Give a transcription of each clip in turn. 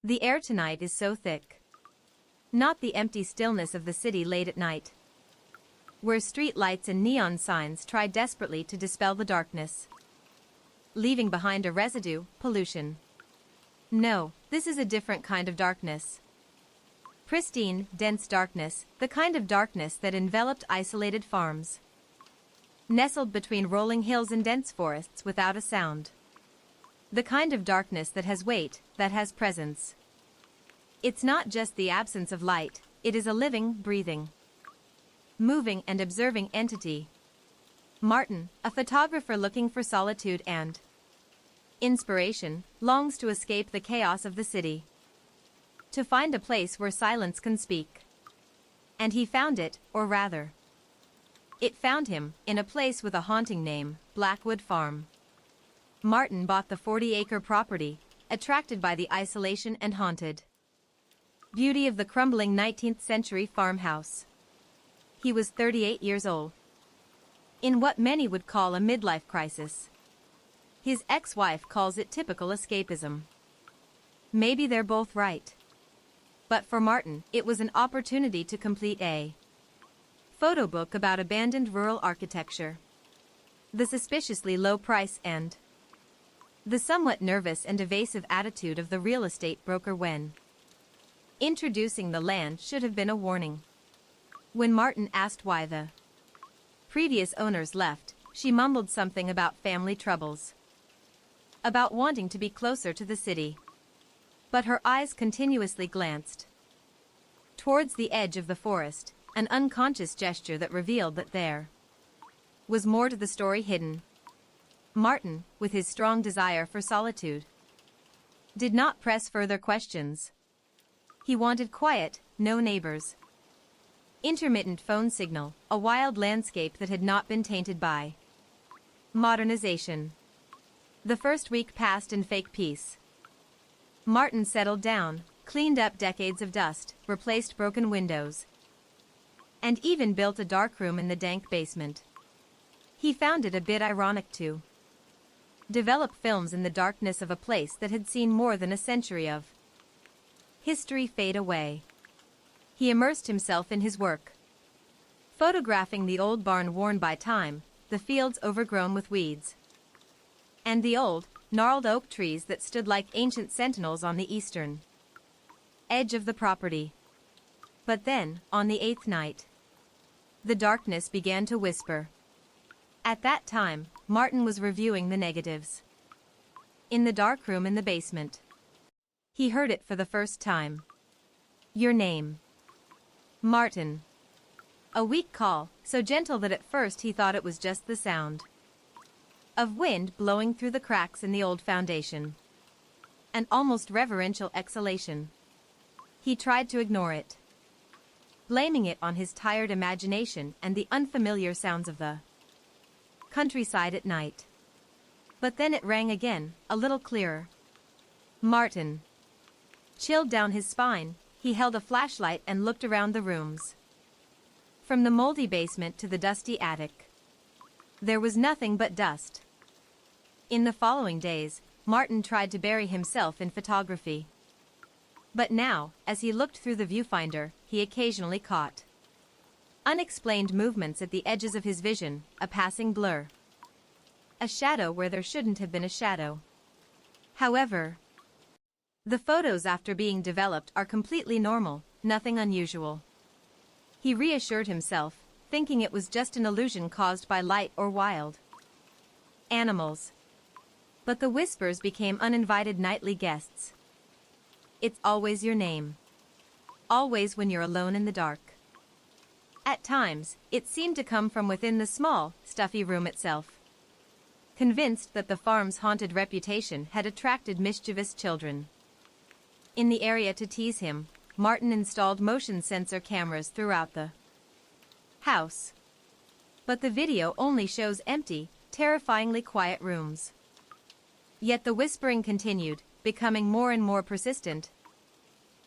The air tonight is so thick. Not the empty stillness of the city late at night, where street lights and neon signs try desperately to dispel the darkness, leaving behind a residue, pollution. No, this is a different kind of darkness. Pristine, dense darkness, the kind of darkness that enveloped isolated farms, nestled between rolling hills and dense forests without a sound. The kind of darkness that has weight, that has presence. It's not just the absence of light, it is a living, breathing, moving and observing entity. Martin, a photographer looking for solitude and inspiration, longs to escape the chaos of the city, to find a place where silence can speak. And he found it, or rather, it found him, in a place with a haunting name, Blackwood Farm. Martin bought the 40-acre property, attracted by the isolation and haunted beauty of the crumbling 19th-century farmhouse. He was 38 years old, in what many would call a midlife crisis. His ex-wife calls it typical escapism. Maybe they're both right. But for Martin, it was an opportunity to complete a photo book about abandoned rural architecture, the suspiciously low price and the somewhat nervous and evasive attitude of the real estate broker when introducing the land should have been a warning. When Martin asked why the previous owners left, she mumbled something about family troubles, about wanting to be closer to the city. But her eyes continuously glanced towards the edge of the forest, an unconscious gesture that revealed that there was more to the story hidden. Martin, with his strong desire for solitude, did not press further questions. He wanted quiet, no neighbors, intermittent phone signal, a wild landscape that had not been tainted by modernization. The first week passed in fake peace. Martin settled down, cleaned up decades of dust, replaced broken windows, and even built a dark room in the dank basement. He found it a bit ironic to develop films in the darkness of a place that had seen more than a century of history fade away. He immersed himself in his work, photographing the old barn worn by time, the fields overgrown with weeds, and the old, gnarled oak trees that stood like ancient sentinels on the eastern edge of the property. But then, on the 8th night, the darkness began to whisper. At that time, Martin was reviewing the negatives in the dark room in the basement. He heard it for the first time. Your name. Martin. A weak call, so gentle that at first he thought it was just the sound of wind blowing through the cracks in the old foundation. An almost reverential exhalation. He tried to ignore it, blaming it on his tired imagination and the unfamiliar sounds of the countryside at night. But then it rang again, a little clearer. Martin chilled down his spine. He held a flashlight and looked around the rooms. From the moldy basement to the dusty attic, there was nothing but dust. In the following days, Martin tried to bury himself in photography. But now, as he looked through the viewfinder, he occasionally caught unexplained movements at the edges of his vision, a passing blur, a shadow where there shouldn't have been a shadow. However, the photos after being developed are completely normal, nothing unusual. He reassured himself, thinking it was just an illusion caused by light or wild animals. But the whispers became uninvited nightly guests. It's always your name. Always when you're alone in the dark. At times, it seemed to come from within the small, stuffy room itself. Convinced that the farm's haunted reputation had attracted mischievous children in the area to tease him, Martin installed motion sensor cameras throughout the house. But the video only shows empty, terrifyingly quiet rooms. Yet the whispering continued, becoming more and more persistent,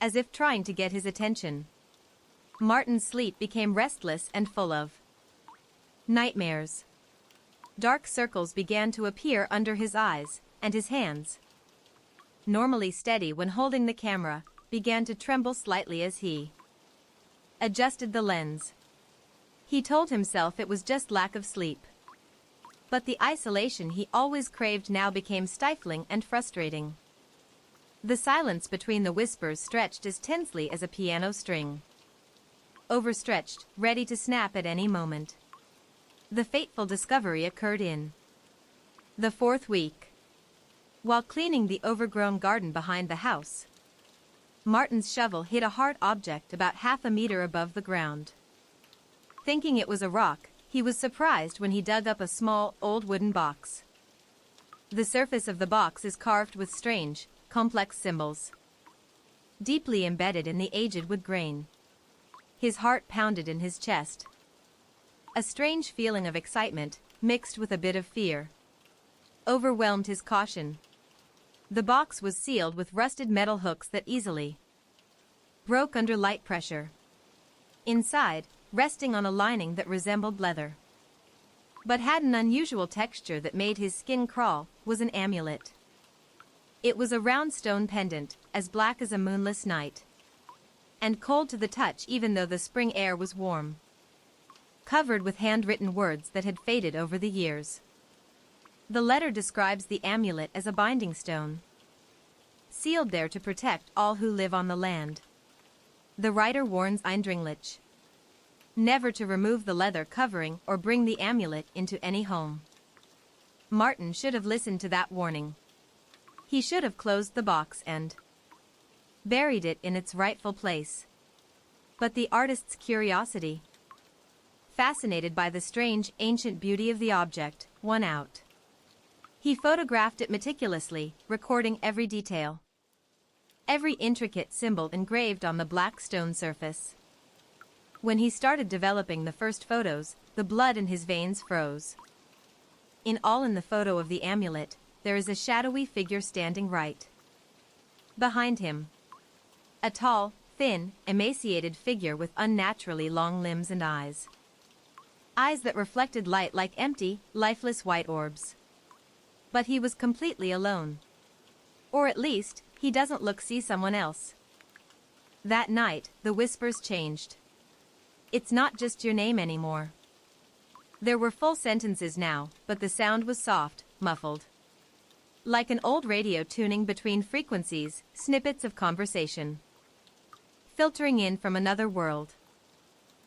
as if trying to get his attention. Martin's sleep became restless and full of nightmares. Dark circles began to appear under his eyes, and his hands normally steady when holding the camera, began to tremble slightly as he adjusted the lens. He told himself it was just lack of sleep. But the isolation he always craved now became stifling and frustrating. The silence between the whispers stretched as tensely as a piano string. Overstretched, ready to snap at any moment. The fateful discovery occurred in the 4th week. While cleaning the overgrown garden behind the house, Martin's shovel hit a hard object about half a meter above the ground. Thinking it was a rock, he was surprised when he dug up a small, old wooden box. The surface of the box is carved with strange, complex symbols, deeply embedded in the aged wood grain. His heart pounded in his chest. A strange feeling of excitement, mixed with a bit of fear, overwhelmed his caution. The box was sealed with rusted metal hooks that easily broke under light pressure. Inside, resting on a lining that resembled leather, but had an unusual texture that made his skin crawl, was an amulet. It was a round stone pendant, as black as a moonless night, and cold to the touch even though the spring air was warm. Covered with handwritten words that had faded over the years. The letter describes the amulet as a binding stone, sealed there to protect all who live on the land. The writer warns Eindringlich never to remove the leather covering or bring the amulet into any home. Martin should have listened to that warning. He should have closed the box and buried it in its rightful place. But the artist's curiosity, fascinated by the strange, ancient beauty of the object, won out. He photographed it meticulously, recording every detail, every intricate symbol engraved on the black stone surface. When he started developing the first photos, the blood in his veins froze. In the photo of the amulet, there is a shadowy figure standing right behind him. A tall, thin, emaciated figure with unnaturally long limbs and eyes. Eyes that reflected light like empty, lifeless white orbs. But he was completely alone. Or at least, he doesn't see someone else. That night, the whispers changed. It's not just your name anymore. There were full sentences now, but the sound was soft, muffled. Like an old radio tuning between frequencies, snippets of conversation filtering in from another world.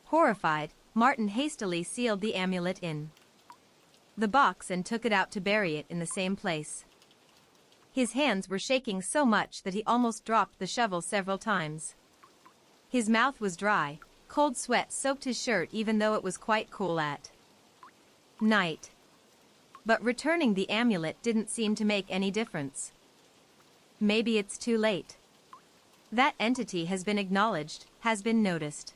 Horrified, Martin hastily sealed the amulet in the box and took it out to bury it in the same place. His hands were shaking so much that he almost dropped the shovel several times. His mouth was dry, cold sweat soaked his shirt even though it was quite cool at night. But returning the amulet didn't seem to make any difference. Maybe it's too late. That entity has been acknowledged, has been noticed.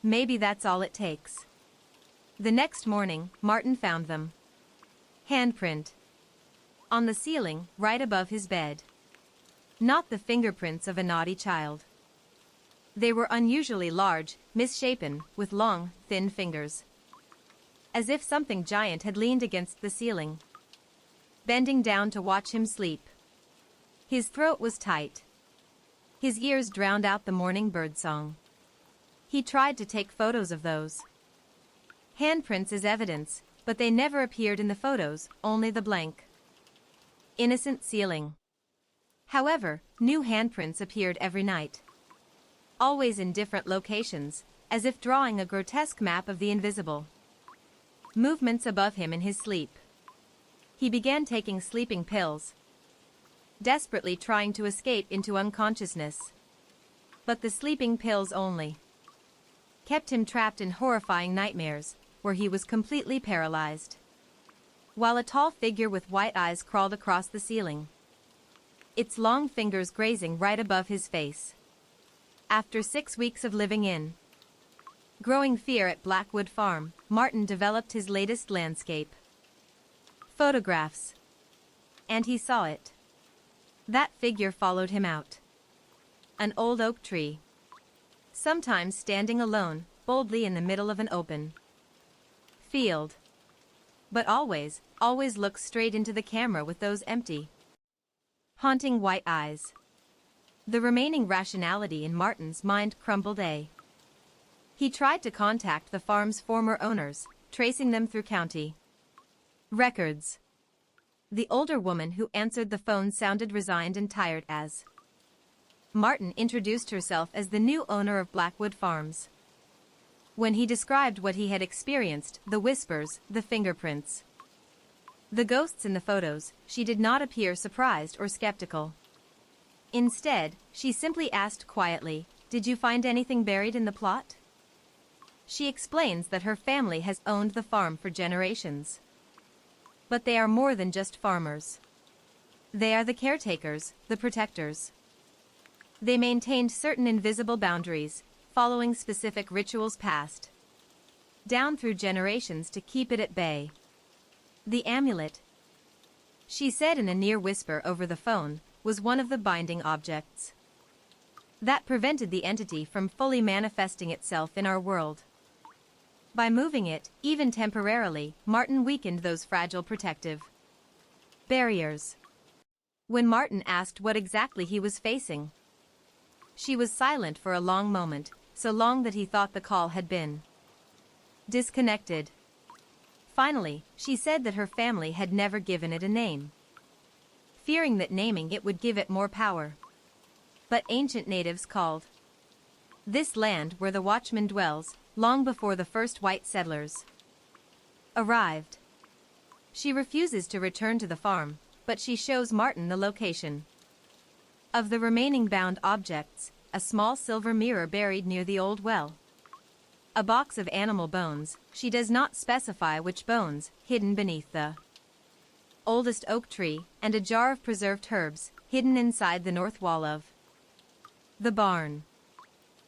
Maybe that's all it takes. The next morning, Martin found them. Handprint. On the ceiling, right above his bed. Not the fingerprints of a naughty child. They were unusually large, misshapen, with long, thin fingers. As if something giant had leaned against the ceiling, bending down to watch him sleep. His throat was tight. His ears drowned out the morning birdsong. He tried to take photos of those handprints as evidence, but they never appeared in the photos, only the blank, innocent ceiling. However, new handprints appeared every night. Always in different locations, as if drawing a grotesque map of the invisible. Movements above him in his sleep. He began taking sleeping pills, desperately trying to escape into unconsciousness. But the sleeping pills only kept him trapped in horrifying nightmares, where he was completely paralyzed. While a tall figure with white eyes crawled across the ceiling, its long fingers grazing right above his face. After 6 weeks of living in growing fear at Blackwood Farm, Martin developed his latest landscape photographs. And he saw it. That figure followed him out. An old oak tree. Sometimes standing alone, boldly in the middle of an open field. But always looked straight into the camera with those empty, haunting white eyes. The remaining rationality in Martin's mind crumbled. He tried to contact the farm's former owners, tracing them through county records. The older woman who answered the phone sounded resigned and tired as Martin introduced herself as the new owner of Blackwood Farms. When he described what he had experienced, the whispers, the fingerprints, the ghosts in the photos, she did not appear surprised or skeptical. Instead, she simply asked quietly, "Did you find anything buried in the plot?" She explains that her family has owned the farm for generations. But they are more than just farmers. They are the caretakers, the protectors. They maintained certain invisible boundaries, following specific rituals passed down through generations to keep it at bay. The amulet, she said in a near whisper over the phone, was one of the binding objects that prevented the entity from fully manifesting itself in our world. By moving it, even temporarily, Martin weakened those fragile protective barriers. When Martin asked what exactly he was facing, she was silent for a long moment, so long that he thought the call had been disconnected. Finally, she said that her family had never given it a name, fearing that naming it would give it more power. But ancient natives called this land where the Watchman dwells, long before the first white settlers arrived. She refuses to return to the farm, but she shows Martin the location of the remaining bound objects, a small silver mirror buried near the old well, a box of animal bones, she does not specify which bones, hidden beneath the oldest oak tree, and a jar of preserved herbs, hidden inside the north wall of the barn.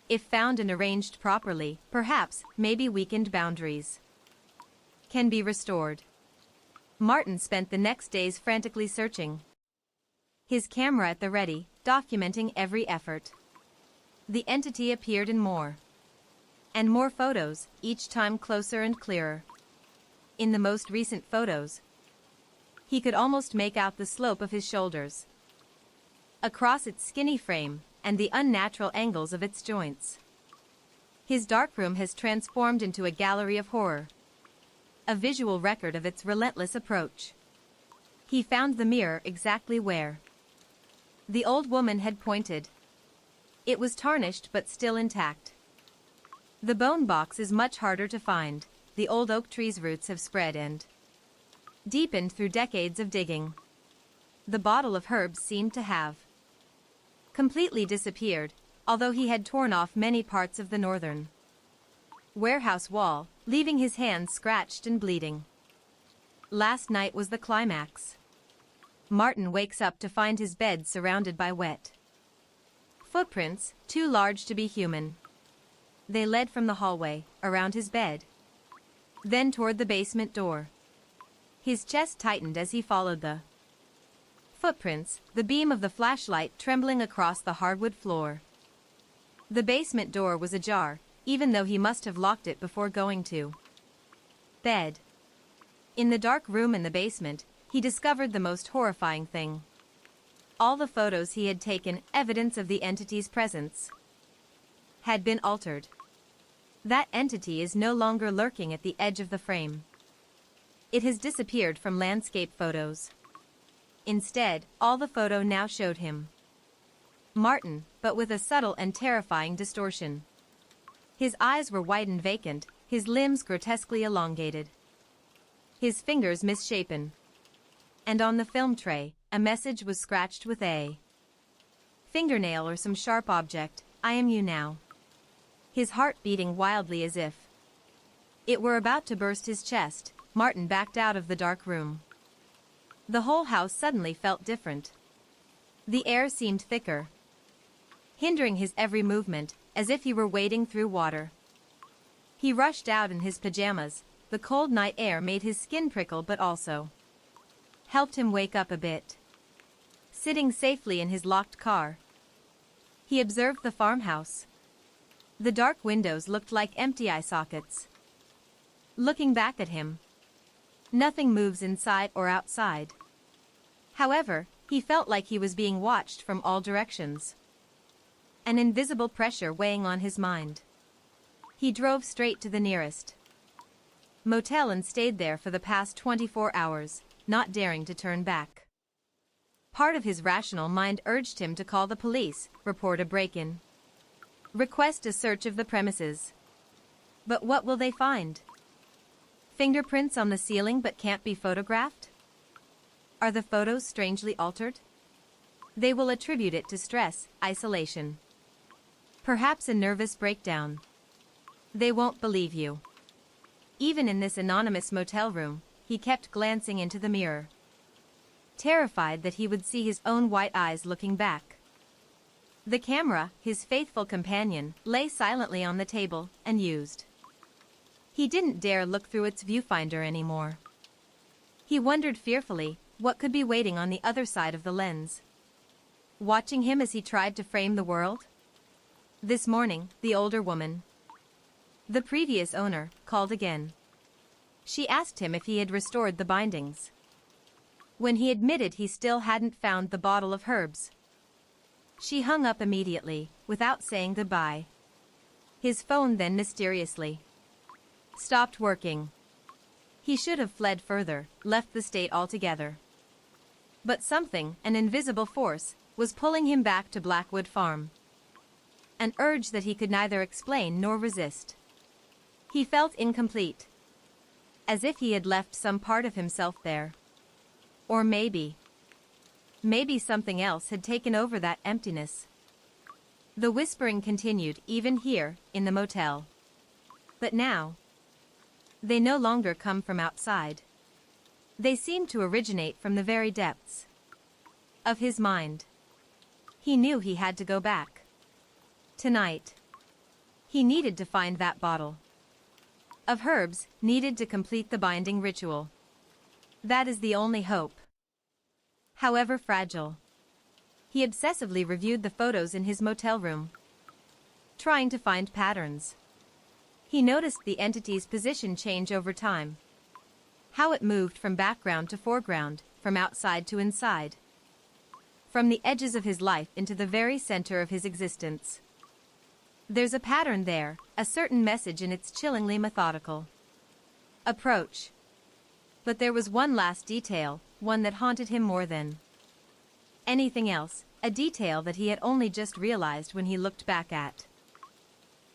If found and arranged properly, perhaps, maybe weakened boundaries can be restored. Martin spent the next days frantically searching, his camera at the ready, documenting every effort. The entity appeared in more and more photos, each time closer and clearer. In the most recent photos, he could almost make out the slope of his shoulders across its skinny frame, and the unnatural angles of its joints. His darkroom has transformed into a gallery of horror, a visual record of its relentless approach. He found the mirror exactly where the old woman had pointed. It was tarnished but still intact. The bone box is much harder to find. The old oak tree's roots have spread and deepened through decades of digging. The bottle of herbs seemed to have completely disappeared, although he had torn off many parts of the northern warehouse wall, leaving his hands scratched and bleeding. Last night was the climax. Martin wakes up to find his bed surrounded by wet footprints, too large to be human. They led from the hallway, around his bed, then toward the basement door. His chest tightened as he followed the footprints, the beam of the flashlight trembling across the hardwood floor. The basement door was ajar, even though he must have locked it before going to bed. In the dark room in the basement, he discovered the most horrifying thing. All the photos he had taken, evidence of the entity's presence, had been altered. That entity is no longer lurking at the edge of the frame. It has disappeared from landscape photos. Instead, all the photo now showed him Martin, but with a subtle and terrifying distortion. His eyes were wide and vacant, his limbs grotesquely elongated, his fingers misshapen. And on the film tray, a message was scratched with a fingernail or some sharp object, "I am you now." His heart beating wildly as if it were about to burst his chest, Martin backed out of the dark room. The whole house suddenly felt different. The air seemed thicker, hindering his every movement, as if he were wading through water. He rushed out in his pajamas. The cold night air made his skin prickle but also helped him wake up a bit. Sitting safely in his locked car, he observed the farmhouse. The dark windows looked like empty eye sockets. Looking back at him, nothing moves inside or outside. However, He felt like he was being watched from all directions. An invisible pressure weighing on his mind. He drove straight to the nearest motel and stayed there for the past 24 hours, not daring to turn back. Part of his rational mind urged him to call the police, report a break-in, request a search of the premises. But what will they find? Fingerprints on the ceiling but can't be photographed? Are the photos strangely altered? They will attribute it to stress, isolation. Perhaps a nervous breakdown. They won't believe you. Even in this anonymous motel room, he kept glancing into the mirror, terrified that he would see his own white eyes looking back. The camera, his faithful companion, lay silently on the table, unused. He didn't dare look through its viewfinder anymore. He wondered fearfully what could be waiting on the other side of the lens, watching him as he tried to frame the world. This morning, the older woman, the previous owner, called again. She asked him if he had restored the bindings. When he admitted he still hadn't found the bottle of herbs, she hung up immediately, without saying goodbye. His phone then mysteriously stopped working. He should have fled further, left the state altogether. But something, an invisible force, was pulling him back to Blackwood Farm. An urge that he could neither explain nor resist. He felt incomplete, as if he had left some part of himself there. Or maybe something else had taken over that emptiness. The whispering continued even here, in the motel. But now, they no longer come from outside. They seem to originate from the very depths of his mind. He knew he had to go back. Tonight. He needed to find that bottle of herbs, needed to complete the binding ritual. That is the only hope, however fragile. He obsessively reviewed the photos in his motel room, trying to find patterns. He noticed the entity's position change over time, how it moved from background to foreground, from outside to inside, from the edges of his life into the very center of his existence. There's a pattern there, a certain message in its chillingly methodical approach. But there was one last detail, one that haunted him more than anything else, a detail that he had only just realized when he looked back at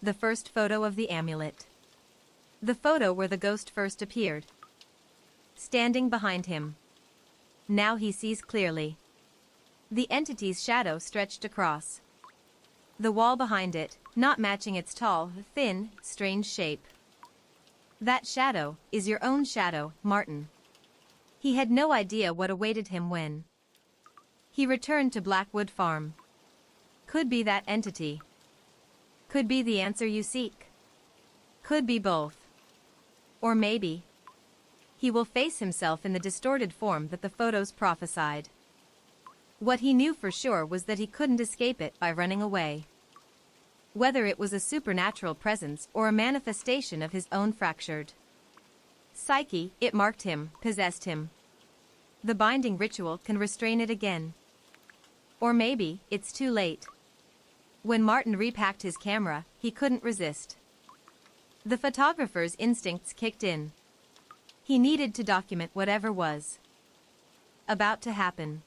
the first photo of the amulet. The photo where the ghost first appeared, standing behind him. Now he sees clearly. The entity's shadow stretched across the wall behind it, not matching its tall, thin, strange shape. That shadow is your own shadow, Martin. He had no idea what awaited him when he returned to Blackwood Farm. Could be that entity. Could be the answer you seek. Could be both. Or maybe he will face himself in the distorted form that the photos prophesied. What he knew for sure was that he couldn't escape it by running away. Whether it was a supernatural presence or a manifestation of his own fractured psyche, it marked him, possessed him. The binding ritual can restrain it again. Or maybe, it's too late. When Martin repacked his camera, he couldn't resist. The photographer's instincts kicked in. He needed to document whatever was about to happen.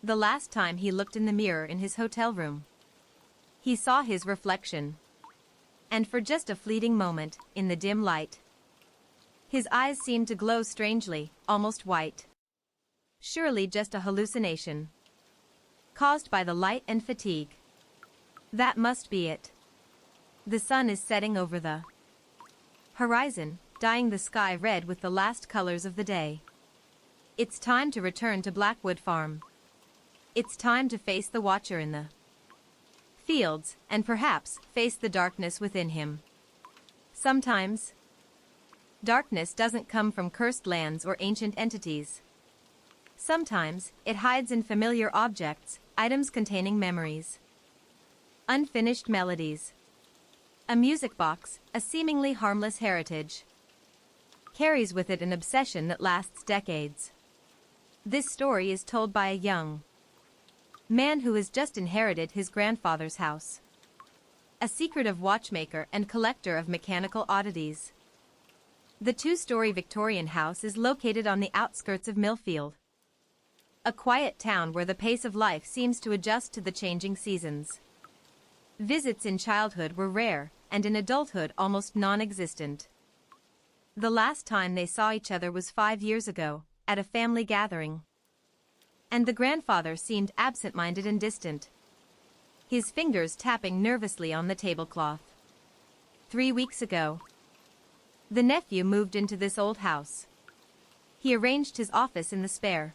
The last time he looked in the mirror in his hotel room, he saw his reflection. And for just a fleeting moment, in the dim light, his eyes seemed to glow strangely, almost white. Surely just a hallucination, caused by the light and fatigue. That must be it. The sun is setting over the horizon, dyeing the sky red with the last colors of the day. It's time to return to Blackwood Farm. It's time to face the watcher in the fields, and perhaps face the darkness within him. Sometimes, darkness doesn't come from cursed lands or ancient entities. Sometimes, it hides in familiar objects, items containing memories, unfinished melodies. A music box, a seemingly harmless heritage, carries with it an obsession that lasts decades. This story is told by a young man who has just inherited his grandfather's house. A secretive watchmaker and collector of mechanical oddities. The two-story Victorian house is located on the outskirts of Millfield, a quiet town where the pace of life seems to adjust to the changing seasons. Visits in childhood were rare, and in adulthood almost non-existent. The last time they saw each other was 5 years ago, at a family gathering. And the grandfather seemed absent-minded and distant, his fingers tapping nervously on the tablecloth. 3 weeks ago, the nephew moved into this old house. He arranged his office in the spare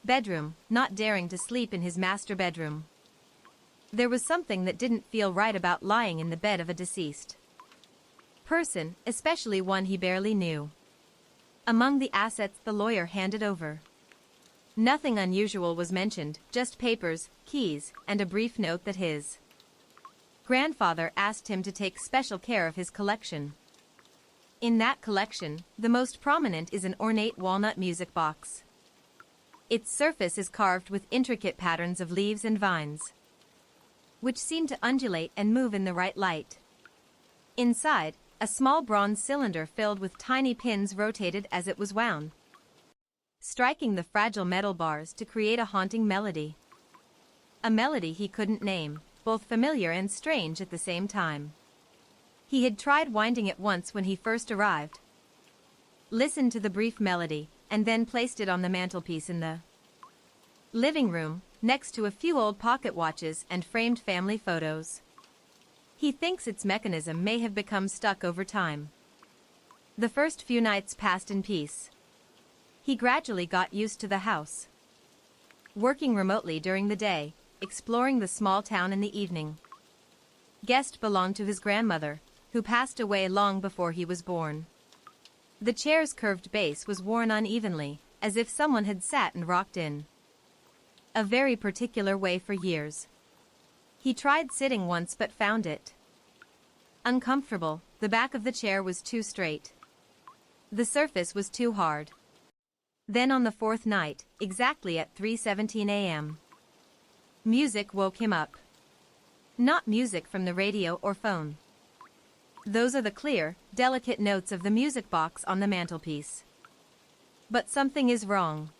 bedroom, not daring to sleep in his master bedroom. There was something that didn't feel right about lying in the bed of a deceased person, especially one he barely knew. Among the assets the lawyer handed over, nothing unusual was mentioned, just papers, keys, and a brief note that his grandfather asked him to take special care of his collection. In that collection, the most prominent is an ornate walnut music box. Its surface is carved with intricate patterns of leaves and vines, which seem to undulate and move in the right light. Inside, a small bronze cylinder filled with tiny pins rotated as it was wound, striking the fragile metal bars to create a haunting melody. A melody he couldn't name, both familiar and strange at the same time. He had tried winding it once when he first arrived, listened to the brief melody, and then placed it on the mantelpiece in the living room, next to a few old pocket watches and framed family photos. He thinks its mechanism may have become stuck over time. The first few nights passed in peace. He gradually got used to the house, working remotely during the day, exploring the small town in the evening. Guest belonged to his grandmother, who passed away long before he was born. The chair's curved base was worn unevenly, as if someone had sat and rocked in a very particular way for years. He tried sitting once but found it uncomfortable. The back of the chair was too straight. The surface was too hard. Then on the fourth night, exactly at 3:17 a.m., music woke him up. Not music from the radio or phone. Those are the clear, delicate notes of the music box on the mantelpiece. But something is wrong.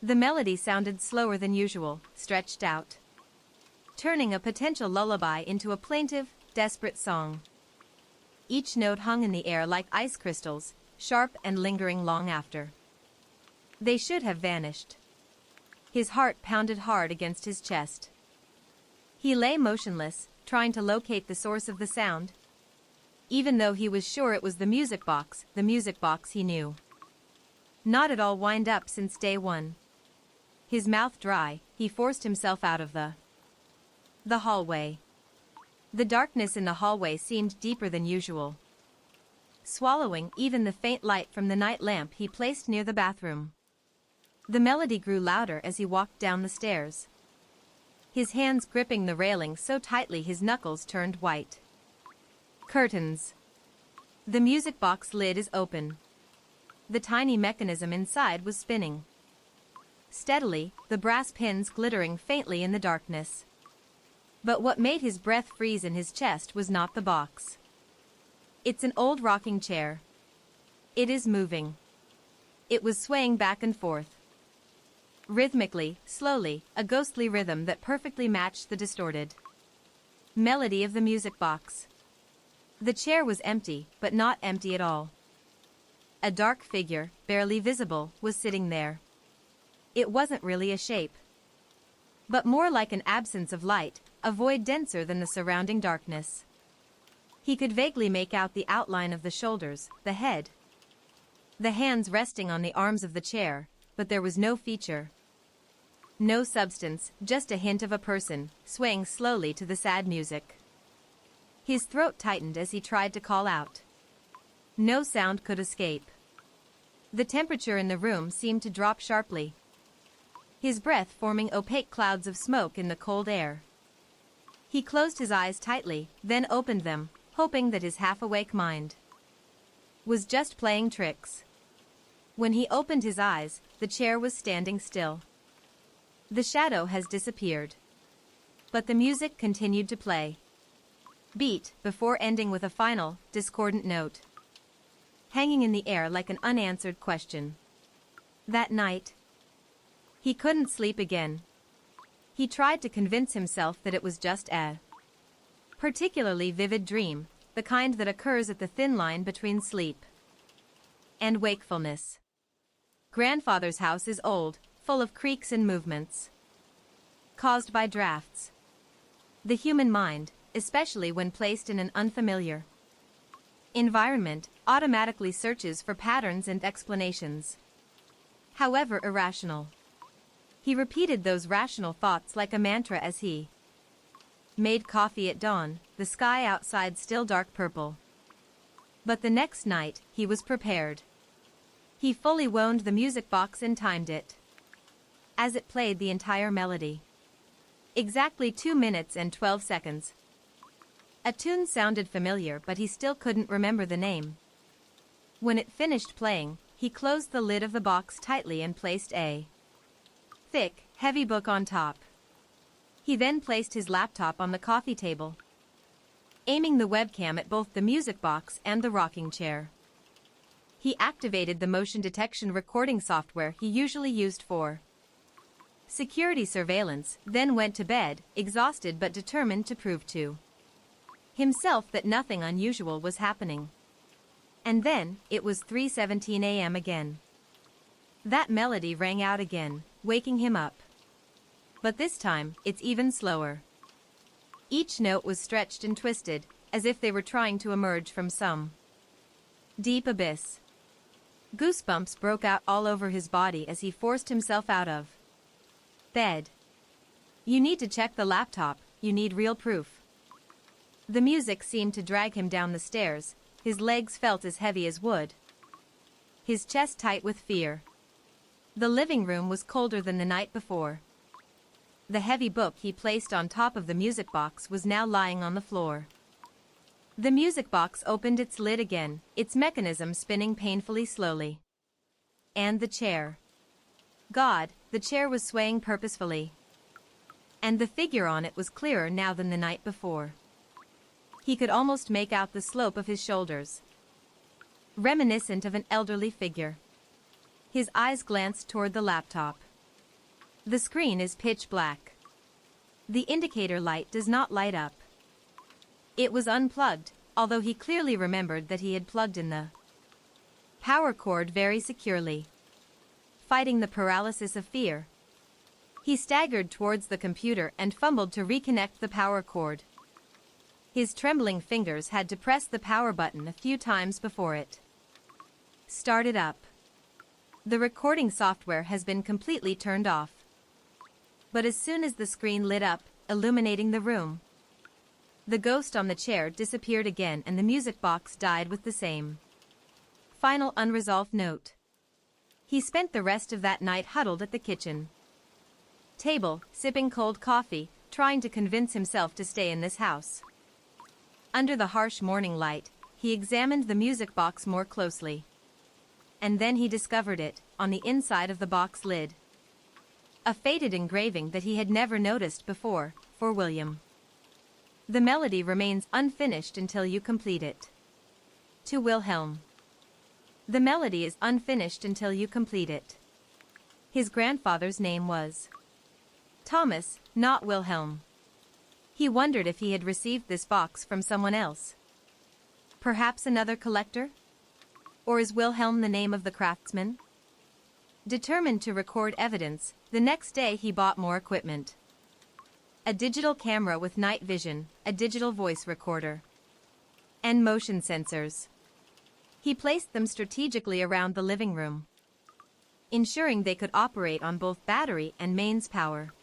The melody sounded slower than usual, stretched out, turning a potential lullaby into a plaintive, desperate song. Each note hung in the air like ice crystals, sharp and lingering long after they should have vanished. His heart pounded hard against his chest. He lay motionless, trying to locate the source of the sound. Even though he was sure it was the music box he knew. Not at all wind up since day one. His mouth dry, he forced himself out of the hallway. The darkness in the hallway seemed deeper than usual, swallowing even the faint light from the night lamp he placed near the bathroom. The melody grew louder as he walked down the stairs, his hands gripping the railing so tightly his knuckles turned white. Curtains. The music box lid is open. The tiny mechanism inside was spinning steadily, the brass pins glittering faintly in the darkness. But what made his breath freeze in his chest was not the box. It's an old rocking chair. It is moving. It was swaying back and forth, rhythmically, slowly, a ghostly rhythm that perfectly matched the distorted melody of the music box. The chair was empty, but not empty at all. A dark figure, barely visible, was sitting there. It wasn't really a shape, but more like an absence of light, a void denser than the surrounding darkness. He could vaguely make out the outline of the shoulders, the head, the hands resting on the arms of the chair, but there was no feature, no substance, just a hint of a person, swaying slowly to the sad music. His throat tightened as he tried to call out. No sound could escape. The temperature in the room seemed to drop sharply, his breath forming opaque clouds of smoke in the cold air. He closed his eyes tightly, then opened them, hoping that his half-awake mind was just playing tricks. When he opened his eyes, the chair was standing still. The shadow has disappeared. But the music continued to play. Beat, before ending with a final, discordant note. Hanging in the air like an unanswered question. That night, he couldn't sleep again. He tried to convince himself that it was just a particularly vivid dream, the kind that occurs at the thin line between sleep and wakefulness. Grandfather's house is old, full of creaks and movements caused by drafts. The human mind, especially when placed in an unfamiliar environment, automatically searches for patterns and explanations, however irrational. He repeated those rational thoughts like a mantra as he made coffee at dawn, the sky outside still dark purple. But the next night, he was prepared. He fully wound the music box and timed it, as it played the entire melody. Exactly 2 minutes and 12 seconds. A tune sounded familiar, but he still couldn't remember the name. When it finished playing, he closed the lid of the box tightly and placed a thick, heavy book on top. He then placed his laptop on the coffee table, aiming the webcam at both the music box and the rocking chair. He activated the motion detection recording software he usually used for security surveillance, then went to bed, exhausted but determined to prove to himself that nothing unusual was happening. And then, it was 3:17 a.m. again. That melody rang out again, waking him up. But this time, it's even slower. Each note was stretched and twisted, as if they were trying to emerge from some deep abyss. Goosebumps broke out all over his body as he forced himself out of bed. You need to check the laptop, you need real proof. The music seemed to drag him down the stairs, his legs felt as heavy as wood, his chest tight with fear. The living room was colder than the night before. The heavy book he placed on top of the music box was now lying on the floor. The music box opened its lid again, its mechanism spinning painfully slowly. And the chair. God, the chair was swaying purposefully. And the figure on it was clearer now than the night before. He could almost make out the slope of his shoulders, reminiscent of an elderly figure. His eyes glanced toward the laptop. The screen is pitch black. The indicator light does not light up. It was unplugged, although he clearly remembered that he had plugged in the power cord very securely. Fighting the paralysis of fear, he staggered towards the computer and fumbled to reconnect the power cord. His trembling fingers had to press the power button a few times before it started up. The recording software has been completely turned off. But as soon as the screen lit up, illuminating the room, the ghost on the chair disappeared again and the music box died with the same final unresolved note. He spent the rest of that night huddled at the kitchen table, sipping cold coffee, trying to convince himself to stay in this house. Under the harsh morning light, he examined the music box more closely. And then he discovered it, on the inside of the box lid. A faded engraving that he had never noticed before, for William. The melody remains unfinished until you complete it. To Wilhelm. The melody is unfinished until you complete it. His grandfather's name was Thomas, not Wilhelm. He wondered if he had received this box from someone else. Perhaps another collector? Or is Wilhelm the name of the craftsman? Determined to record evidence, the next day he bought more equipment. A digital camera with night vision, a digital voice recorder, and motion sensors. He placed them strategically around the living room, ensuring they could operate on both battery and mains power.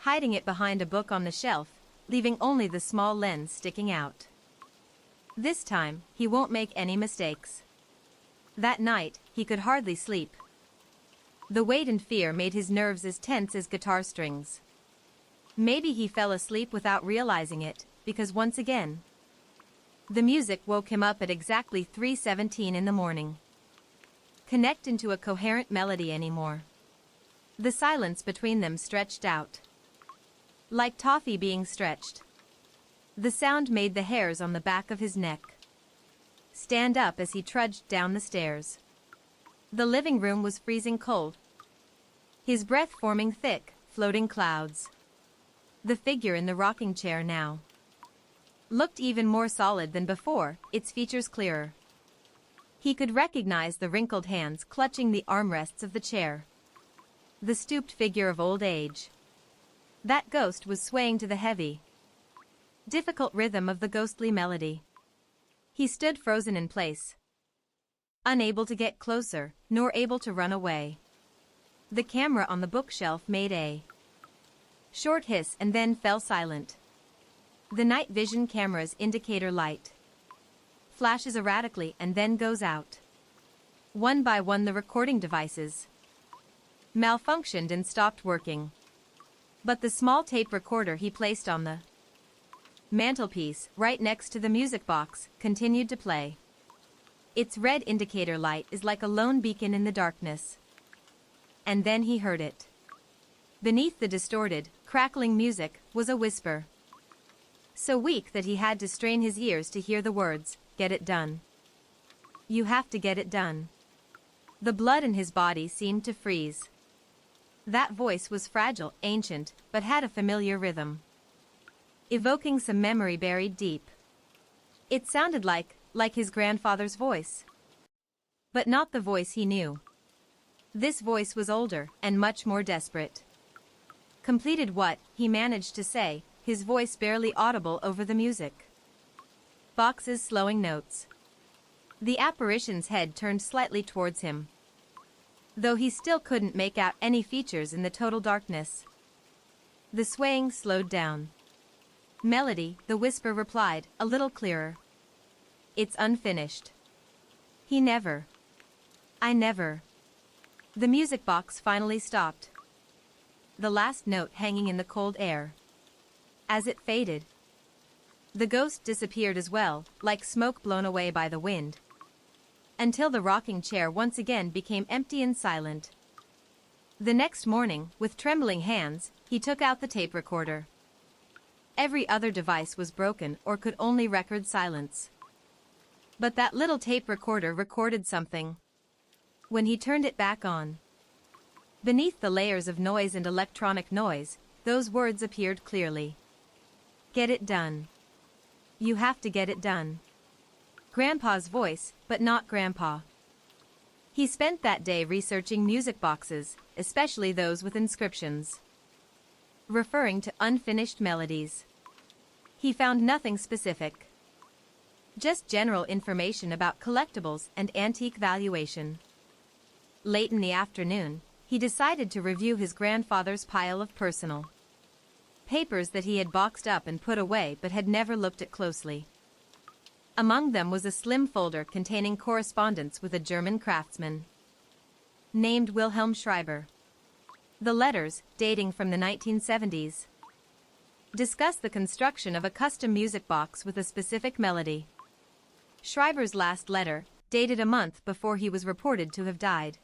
Hiding it behind a book on the shelf, leaving only the small lens sticking out. This time, he won't make any mistakes. That night, he could hardly sleep. The weight and fear made his nerves as tense as guitar strings. Maybe he fell asleep without realizing it, because once again, the music woke him up at exactly 3:17 in the morning. connect into a coherent melody anymore. The silence between them stretched out. Like toffee being stretched. The sound made the hairs on the back of his neck stand up as he trudged down the stairs. The living room was freezing cold, his breath forming thick, floating clouds. The figure in the rocking chair now looked even more solid than before, its features clearer. He could recognize the wrinkled hands clutching the armrests of the chair. The stooped figure of old age. That ghost was swaying to the heavy, difficult rhythm of the ghostly melody. He stood frozen in place, unable to get closer, nor able to run away. The camera on the bookshelf made a short hiss and then fell silent. The night vision camera's indicator light flashes erratically and then goes out. One by one the recording devices malfunctioned and stopped working. But the small tape recorder he placed on the mantelpiece, right next to the music box, continued to play. Its red indicator light is like a lone beacon in the darkness. And then he heard it. Beneath the distorted, crackling music was a whisper. So weak that he had to strain his ears to hear the words, "Get it done. You have to get it done." The blood in his body seemed to freeze. That voice was fragile, ancient, but had a familiar rhythm, evoking some memory buried deep. It sounded like his grandfather's voice. But not the voice he knew. This voice was older and much more desperate. Completed what he managed to say, his voice barely audible over the music. Box's slowing notes. The apparition's head turned slightly towards him, though he still couldn't make out any features in the total darkness. The swaying slowed down. "Melody," the whisper replied, a little clearer. "It's unfinished. I never." The music box finally stopped, the last note hanging in the cold air. As it faded, the ghost disappeared as well, like smoke blown away by the wind, until the rocking chair once again became empty and silent. The next morning, with trembling hands, he took out the tape recorder. Every other device was broken or could only record silence. But that little tape recorder recorded something. When he turned it back on, beneath the layers of noise and electronic noise, those words appeared clearly. "Get it done. You have to get it done." Grandpa's voice, but not Grandpa. He spent that day researching music boxes, especially those with inscriptions referring to unfinished melodies. He found nothing specific, just general information about collectibles and antique valuation. Late in the afternoon, he decided to review his grandfather's pile of personal papers that he had boxed up and put away but had never looked at closely. Among them was a slim folder containing correspondence with a German craftsman named Wilhelm Schreiber. The letters, dating from the 1970s, discussed the construction of a custom music box with a specific melody. Schreiber's last letter, dated a month before he was reported to have died,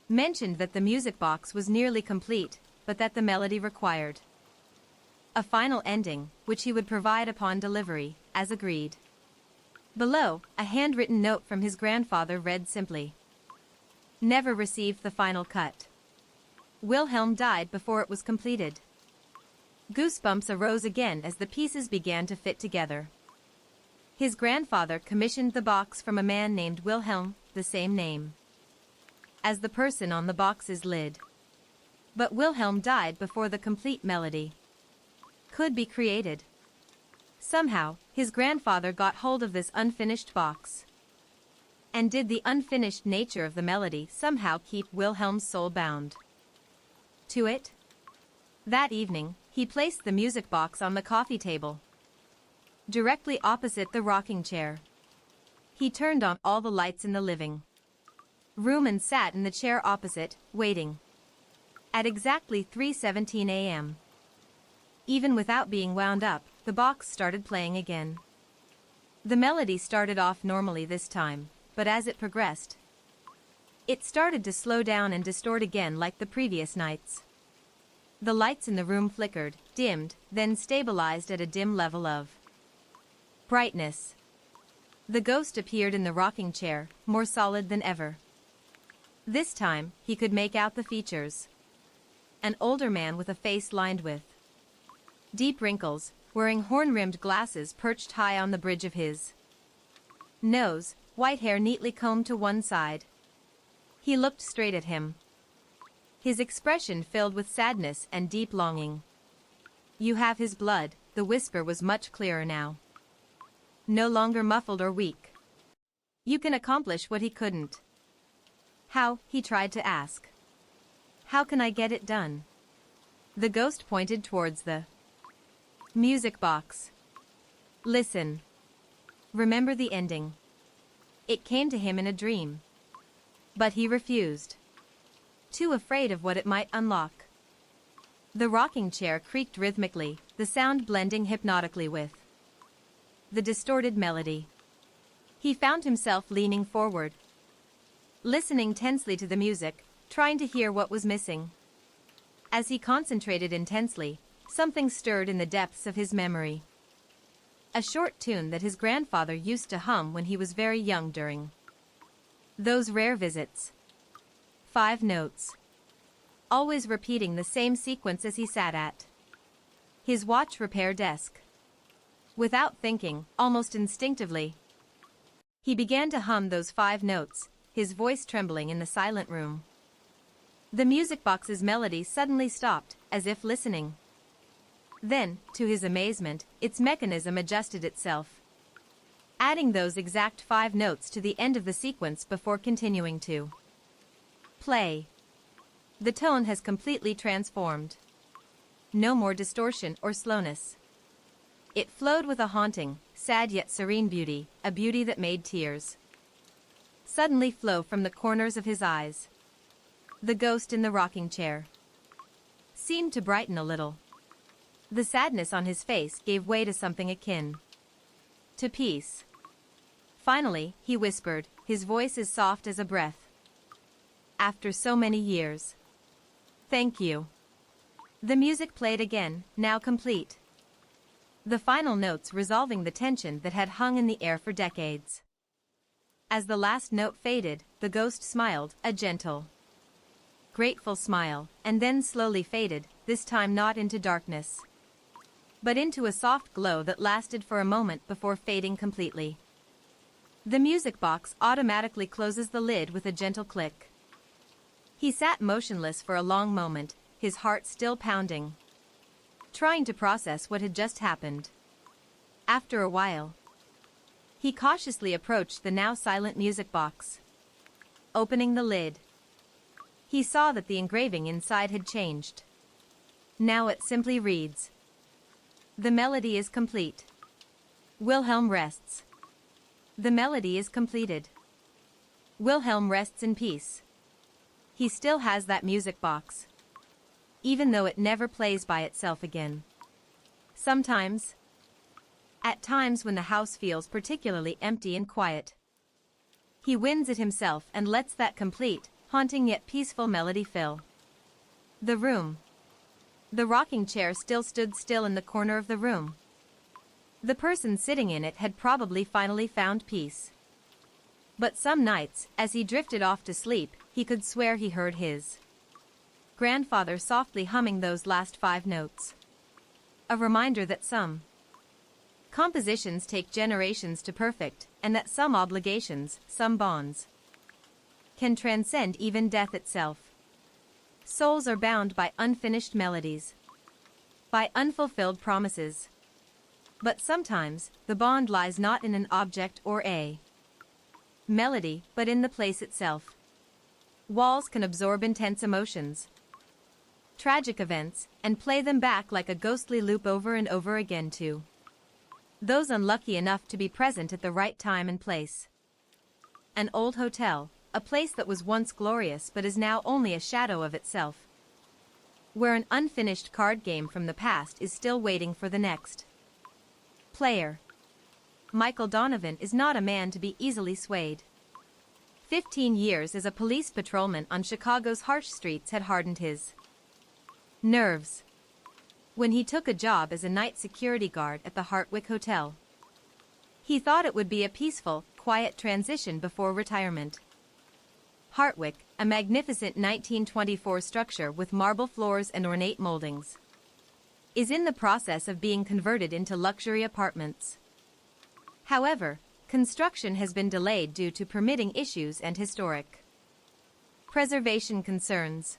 mentioned that the music box was nearly complete, but that the melody required a final ending, which he would provide upon delivery, as agreed. Below, a handwritten note from his grandfather read simply, "Never received the final cut. Wilhelm died before it was completed." Goosebumps arose again as the pieces began to fit together. His grandfather commissioned the box from a man named Wilhelm, the same name as the person on the box's lid. But Wilhelm died before the complete melody could be created. Somehow, his grandfather got hold of this unfinished box. And did the unfinished nature of the melody somehow keep Wilhelm's soul bound to it? That evening, he placed the music box on the coffee table, directly opposite the rocking chair. He turned on all the lights in the living room and sat in the chair opposite, waiting. At exactly 3:17 a.m., even without being wound up, the box started playing again. The melody started off normally this time, but as it progressed, It started to slow down and distort again like the previous nights. The lights in the room flickered, dimmed, then stabilized at a dim level of brightness. The ghost appeared in the rocking chair, more solid than ever. This time, he could make out the features. An older man with a face lined with deep wrinkles, wearing horn-rimmed glasses perched high on the bridge of his nose, white hair neatly combed to one side. He looked straight at him. His expression filled with sadness and deep longing. "You have his blood," the whisper was much clearer now. No longer muffled or weak. "You can accomplish what he couldn't." "How?" he tried to ask. "How can I get it done?" The ghost pointed towards the music box. "Listen. Remember the ending." It came to him in a dream. But he refused. Too afraid of what it might unlock. The rocking chair creaked rhythmically, the sound blending hypnotically with the distorted melody. He found himself leaning forward, listening tensely to the music, trying to hear what was missing. As he concentrated intensely, something stirred in the depths of his memory. A short tune that his grandfather used to hum when he was very young during those rare visits. 5 notes. Always repeating the same sequence as he sat at his watch repair desk. Without thinking, almost instinctively, he began to hum those 5 notes, his voice trembling in the silent room. The music box's melody suddenly stopped, as if listening. Then, to his amazement, its mechanism adjusted itself, adding those exact 5 notes to the end of the sequence before continuing to play. The tone has completely transformed. No more distortion or slowness. It flowed with a haunting, sad yet serene beauty, a beauty that made tears suddenly flow from the corners of his eyes. The ghost in the rocking chair seemed to brighten a little. The sadness on his face gave way to something akin to peace. Finally, he whispered, his voice as soft as a breath. "After so many years. Thank you." The music played again, now complete. The final notes resolving the tension that had hung in the air for decades. As the last note faded, the ghost smiled, a gentle, grateful smile, and then slowly faded, this time not into darkness, but into a soft glow that lasted for a moment before fading completely. The music box automatically closes the lid with a gentle click. He sat motionless for a long moment, his heart still pounding, trying to process what had just happened. After a while, he cautiously approached the now silent music box. Opening the lid, he saw that the engraving inside had changed. Now it simply reads, "The melody is complete. Wilhelm rests." The melody is completed. Wilhelm rests in peace. He still has that music box, even though it never plays by itself again. Sometimes, at times when the house feels particularly empty and quiet, he wins it himself and lets that complete, haunting yet peaceful melody fill the room. The rocking chair still stood still in the corner of the room. The person sitting in it had probably finally found peace. But some nights, as he drifted off to sleep, he could swear he heard his grandfather softly humming those last 5 notes. A reminder that some compositions take generations to perfect, and that some obligations, some bonds, can transcend even death itself. Souls are bound by unfinished melodies, by unfulfilled promises. But sometimes, the bond lies not in an object or a melody, but in the place itself. Walls can absorb intense emotions, tragic events, and play them back like a ghostly loop over and over again to those unlucky enough to be present at the right time and place. An old hotel, a place that was once glorious but is now only a shadow of itself, where an unfinished card game from the past is still waiting for the next player. Michael Donovan is not a man to be easily swayed. 15 years as a police patrolman on Chicago's harsh streets had hardened his nerves when he took a job as a night security guard at the Hartwick Hotel. He thought it would be a peaceful, quiet transition before retirement. Hartwick, a magnificent 1924 structure with marble floors and ornate moldings, is in the process of being converted into luxury apartments. However, construction has been delayed due to permitting issues and historic preservation concerns.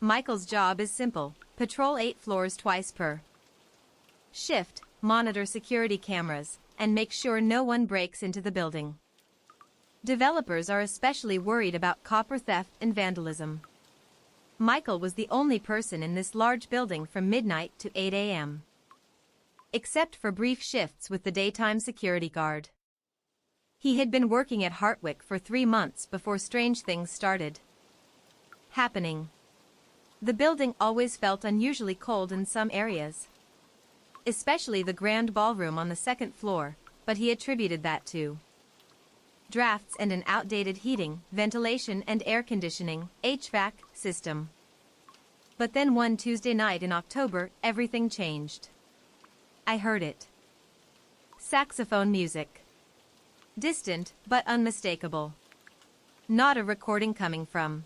Michael's job is simple: patrol 8 floors twice per shift, monitor security cameras, and make sure no one breaks into the building. Developers are especially worried about copper theft and vandalism. Michael was the only person in this large building from midnight to 8 a.m. except for brief shifts with the daytime security guard. He had been working at Hartwick for 3 months before strange things started happening. The building always felt unusually cold in some areas, especially the grand ballroom on the 2nd floor, but he attributed that to drafts and an outdated heating, ventilation and air conditioning (HVAC) system. But then one Tuesday night in October, everything changed. I heard it. Saxophone music. Distant, but unmistakable. Not a recording coming from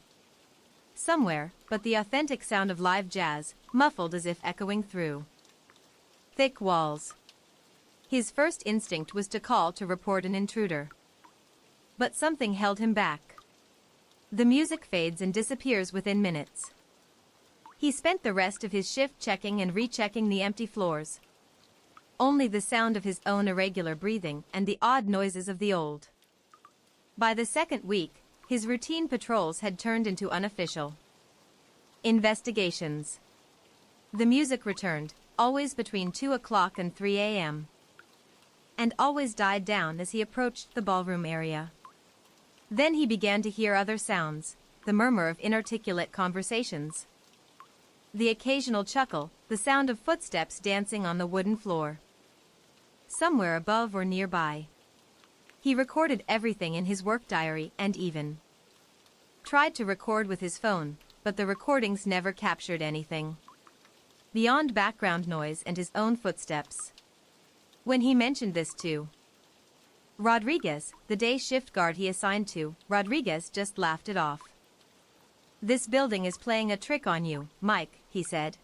somewhere, but the authentic sound of live jazz, muffled as if echoing through thick walls. His first instinct was to call to report an intruder. But something held him back. The music fades and disappears within minutes. He spent the rest of his shift checking and rechecking the empty floors. Only the sound of his own irregular breathing and the odd noises of the old. By the 2nd week, his routine patrols had turned into unofficial investigations. The music returned, always between 2 o'clock and 3 a.m. and always died down as he approached the ballroom area. Then he began to hear other sounds, the murmur of inarticulate conversations, the occasional chuckle, the sound of footsteps dancing on the wooden floor. Somewhere above or nearby. He recorded everything in his work diary and even tried to record with his phone, but the recordings never captured anything beyond background noise and his own footsteps. When he mentioned this to Rodriguez, the day shift guard he assigned to, Rodriguez just laughed it off. "This building is playing a trick on you, Mike," he said.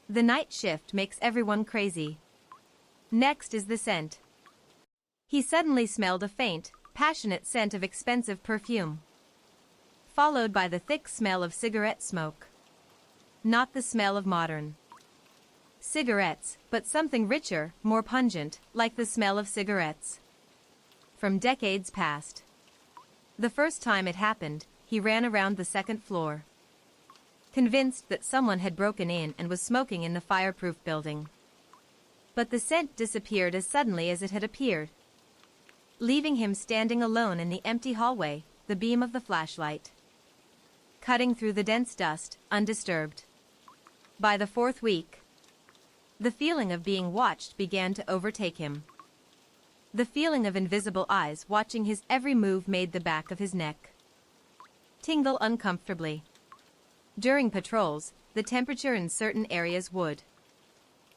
"The night shift makes everyone crazy. Next is the scent." He suddenly smelled a faint, passionate scent of expensive perfume, followed by the thick smell of cigarette smoke. Not the smell of modern cigarettes, but something richer, more pungent, like the smell of cigarettes from decades past. The first time it happened, he ran around the 2nd floor, convinced that someone had broken in and was smoking in the fireproof building. But the scent disappeared as suddenly as it had appeared, leaving him standing alone in the empty hallway, the beam of the flashlight cutting through the dense dust, undisturbed. By the 4th week, the feeling of being watched began to overtake him. The feeling of invisible eyes watching his every move made the back of his neck tingle uncomfortably. During patrols, the temperature in certain areas would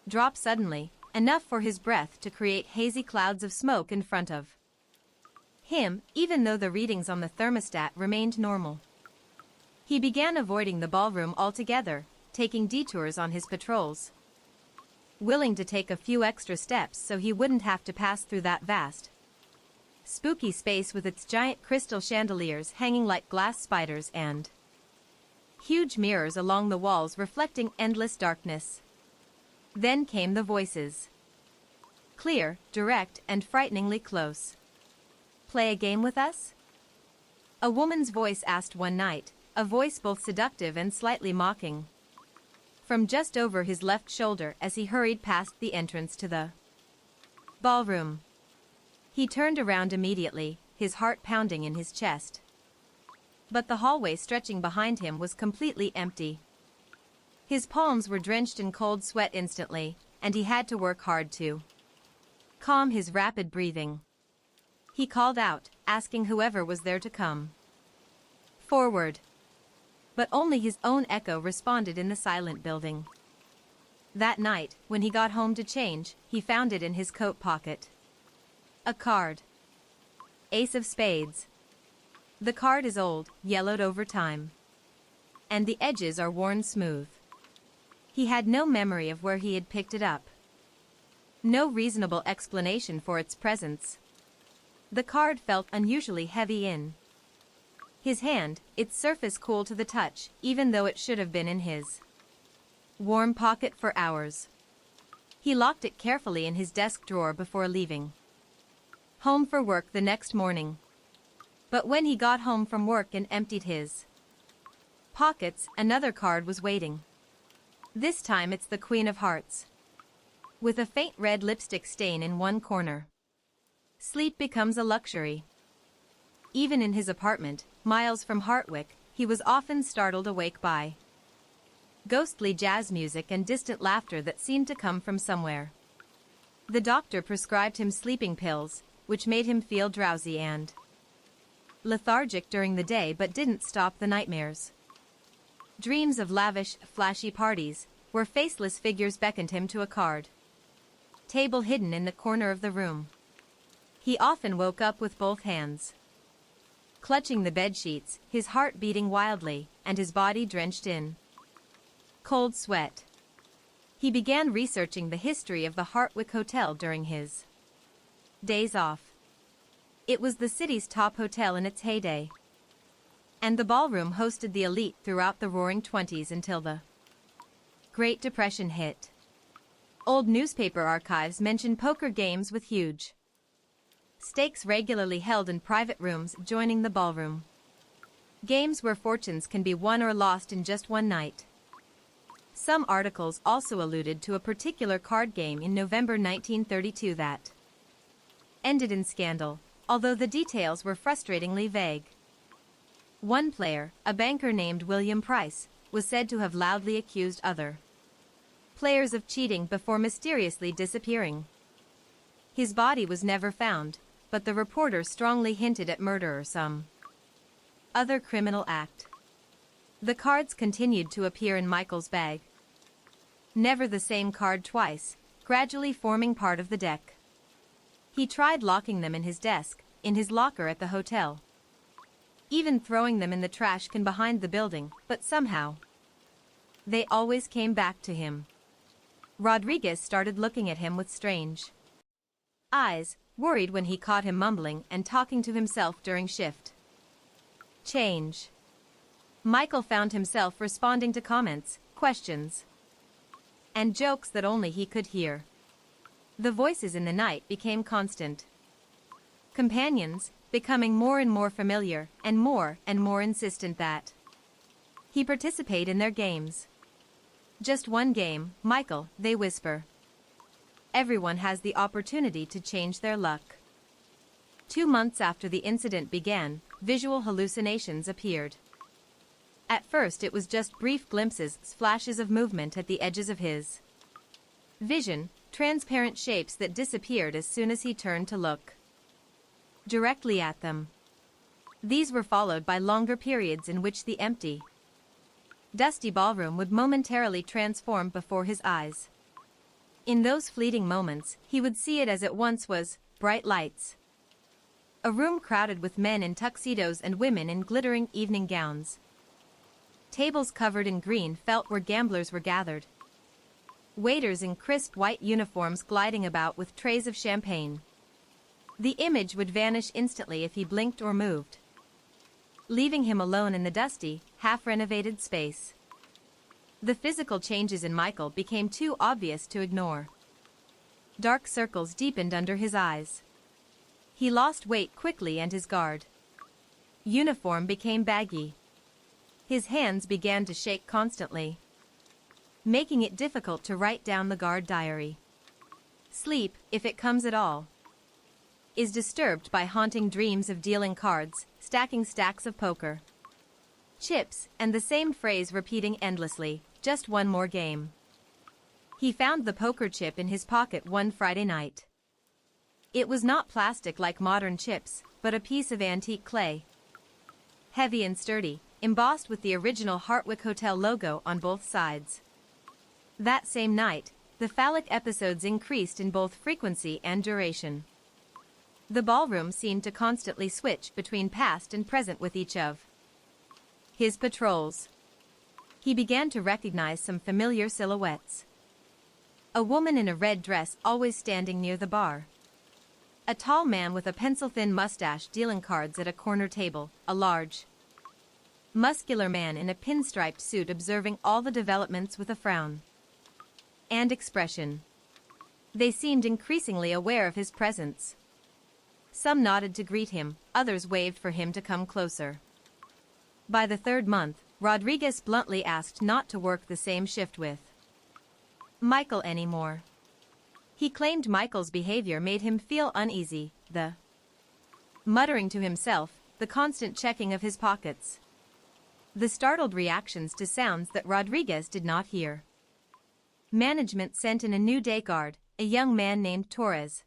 drop suddenly, enough for his breath to create hazy clouds of smoke in front of him, even though the readings on the thermostat remained normal. He began avoiding the ballroom altogether, taking detours on his patrols, willing to take a few extra steps so he wouldn't have to pass through that vast, spooky space with its giant crystal chandeliers hanging like glass spiders and huge mirrors along the walls reflecting endless darkness. Then came the voices. Clear, direct, and frighteningly close. "Play a game with us?" A woman's voice asked one night, a voice both seductive and slightly mocking, from just over his left shoulder as he hurried past the entrance to the ballroom. He turned around immediately, his heart pounding in his chest. But the hallway stretching behind him was completely empty. His palms were drenched in cold sweat instantly, and he had to work hard to calm his rapid breathing. He called out, asking whoever was there to come forward. But only his own echo responded in the silent building. That night, when he got home to change, he found it in his coat pocket. A card. Ace of Spades. The card is old, yellowed over time, and the edges are worn smooth. He had no memory of where he had picked it up. No reasonable explanation for its presence. The card felt unusually heavy in his hand, its surface cool to the touch, even though it should have been in his warm pocket for hours. He locked it carefully in his desk drawer before leaving home for work the next morning. But when he got home from work and emptied his pockets, another card was waiting. This time it's the Queen of Hearts, with a faint red lipstick stain in one corner. Sleep becomes a luxury. Even in his apartment, miles from Hartwick, he was often startled awake by ghostly jazz music and distant laughter that seemed to come from somewhere. The doctor prescribed him sleeping pills, which made him feel drowsy and lethargic during the day but didn't stop the nightmares. Dreams of lavish, flashy parties, where faceless figures beckoned him to a card table hidden in the corner of the room. He often woke up with both hands clutching the bedsheets, his heart beating wildly, and his body drenched in cold sweat. He began researching the history of the Hartwick Hotel during his days off. It was the city's top hotel in its heyday, and the ballroom hosted the elite throughout the Roaring Twenties until the Great Depression hit. Old newspaper archives mention poker games with huge stakes regularly held in private rooms adjoining the ballroom. Games where fortunes can be won or lost in just one night. Some articles also alluded to a particular card game in November 1932 that ended in scandal, although the details were frustratingly vague. One player, a banker named William Price, was said to have loudly accused other players of cheating before mysteriously disappearing. His body was never found, but the reporters strongly hinted at murder or some other criminal act. The cards continued to appear in Michael's bag. Never the same card twice, gradually forming part of the deck. He tried locking them in his desk, in his locker at the hotel, even throwing them in the trash can behind the building, but somehow they always came back to him. Rodriguez started looking at him with strange eyes, worried when he caught him mumbling and talking to himself during shift change. Michael found himself responding to comments, questions, and jokes that only he could hear. The voices in the night became constant companions, becoming more and more familiar and more insistent that he participate in their games. Just one game, Michael, they whisper. Everyone has the opportunity to change their luck. 2 months after the incident began, visual hallucinations appeared. At first it was just brief glimpses, flashes of movement at the edges of his vision, transparent shapes that disappeared as soon as he turned to look directly at them. These were followed by longer periods in which the empty, dusty ballroom would momentarily transform before his eyes. In those fleeting moments, he would see it as it once was, bright lights. A room crowded with men in tuxedos and women in glittering evening gowns. Tables covered in green felt where gamblers were gathered. Waiters in crisp white uniforms gliding about with trays of champagne. The image would vanish instantly if he blinked or moved, leaving him alone in the dusty, half-renovated space. The physical changes in Michael became too obvious to ignore. Dark circles deepened under his eyes. He lost weight quickly and his guard uniform became baggy. His hands began to shake constantly, making it difficult to write down the guard diary. Sleep, if it comes at all, is disturbed by haunting dreams of dealing cards, stacking stacks of poker chips, and the same phrase repeating endlessly, just one more game. He found the poker chip in his pocket one Friday night. It was not plastic like modern chips, but a piece of antique clay. Heavy and sturdy, embossed with the original Hartwick Hotel logo on both sides. That same night, the phallic episodes increased in both frequency and duration. The ballroom seemed to constantly switch between past and present with each of his patrols. He began to recognize some familiar silhouettes. A woman in a red dress always standing near the bar. A tall man with a pencil-thin mustache dealing cards at a corner table, a large, muscular man in a pinstriped suit observing all the developments with a frown and expression. They seemed increasingly aware of his presence. Some nodded to greet him, others waved for him to come closer. By the third month, Rodriguez bluntly asked not to work the same shift with Michael anymore. He claimed Michael's behavior made him feel uneasy, the muttering to himself, the constant checking of his pockets, the startled reactions to sounds that Rodriguez did not hear. Management sent in a new day guard, a young man named Torres,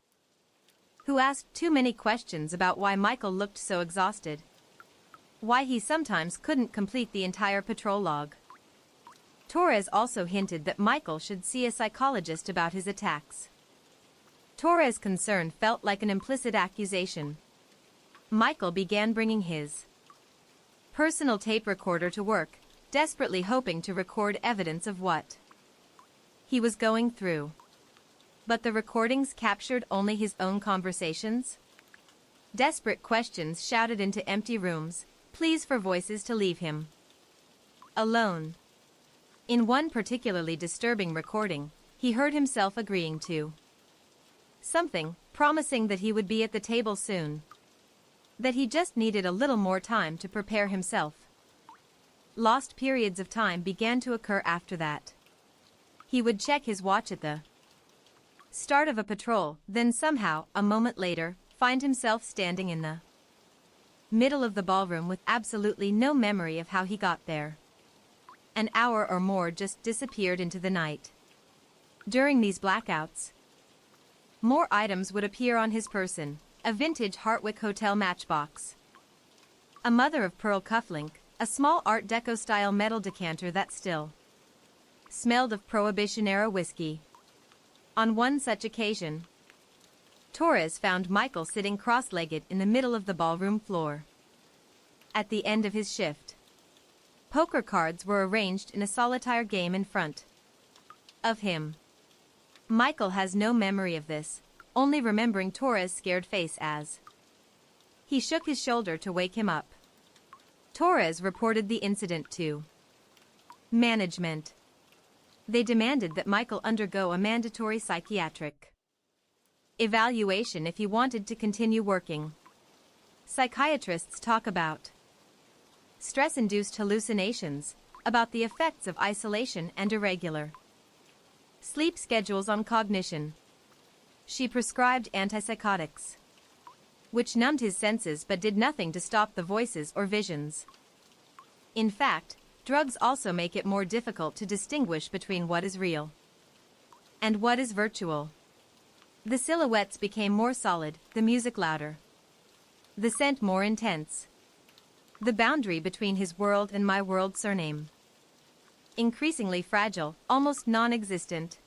who asked too many questions about why Michael looked so exhausted, why he sometimes couldn't complete the entire patrol log. Torres also hinted that Michael should see a psychologist about his attacks. Torres' concern felt like an implicit accusation. Michael began bringing his personal tape recorder to work, desperately hoping to record evidence of what he was going through. But the recordings captured only his own conversations. Desperate questions shouted into empty rooms, pleas for voices to leave him alone. In one particularly disturbing recording, he heard himself agreeing to something, promising that he would be at the table soon, that he just needed a little more time to prepare himself. Lost periods of time began to occur after that. He would check his watch at the start of a patrol, then somehow, a moment later, find himself standing in the middle of the ballroom with absolutely no memory of how he got there. An hour or more just disappeared into the night. During these blackouts, more items would appear on his person, a vintage Hartwick Hotel matchbox, a mother-of-pearl cufflink, a small Art Deco-style metal decanter that still smelled of Prohibition-era whiskey. On one such occasion, Torres found Michael sitting cross-legged in the middle of the ballroom floor. At the end of his shift, poker cards were arranged in a solitaire game in front of him. Michael has no memory of this, only remembering Torres' scared face as he shook his shoulder to wake him up. Torres reported the incident to management. They demanded that Michael undergo a mandatory psychiatric evaluation if he wanted to continue working. Psychiatrists talk about stress-induced hallucinations, about the effects of isolation and irregular sleep schedules on cognition. She prescribed antipsychotics, which numbed his senses but did nothing to stop the voices or visions. In fact, drugs also make it more difficult to distinguish between what is real and what is virtual. The silhouettes became more solid, the music louder, the scent more intense. The boundary between his world and my world surname increasingly fragile, almost non-existent.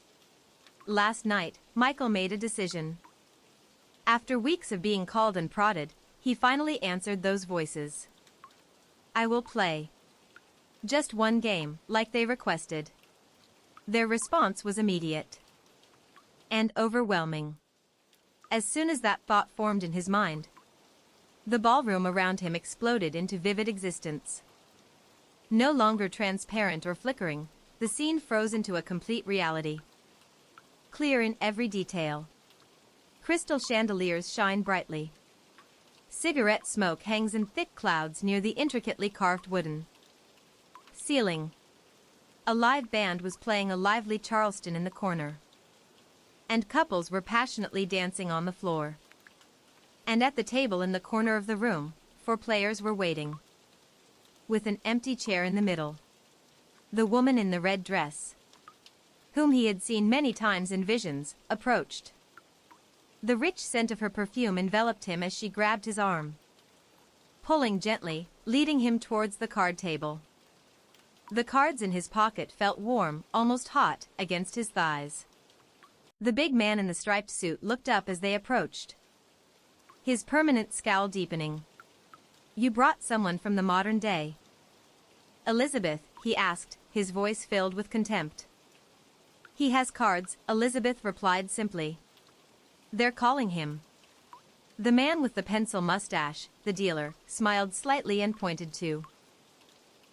Last night, Michael made a decision. After weeks of being called and prodded, he finally answered those voices. I will play just one game, like they requested. Their response was immediate and overwhelming. As soon as that thought formed in his mind, the ballroom around him exploded into vivid existence. No longer transparent or flickering, the scene froze into a complete reality. Clear in every detail. Crystal chandeliers shine brightly. Cigarette smoke hangs in thick clouds near the intricately carved wooden ceiling. A live band was playing a lively Charleston in the corner, and couples were passionately dancing on the floor. And at the table in the corner of the room, 4 players were waiting, with an empty chair in the middle. The woman in the red dress, whom he had seen many times in visions, approached. The rich scent of her perfume enveloped him as she grabbed his arm, pulling gently, leading him towards the card table. The cards in his pocket felt warm, almost hot, against his thighs. The big man in the striped suit looked up as they approached, his permanent scowl deepening. "You brought someone from the modern day." "Elizabeth?" he asked, his voice filled with contempt. "He has cards," Elizabeth replied simply. "They're calling him." The man with the pencil mustache, the dealer, smiled slightly and pointed to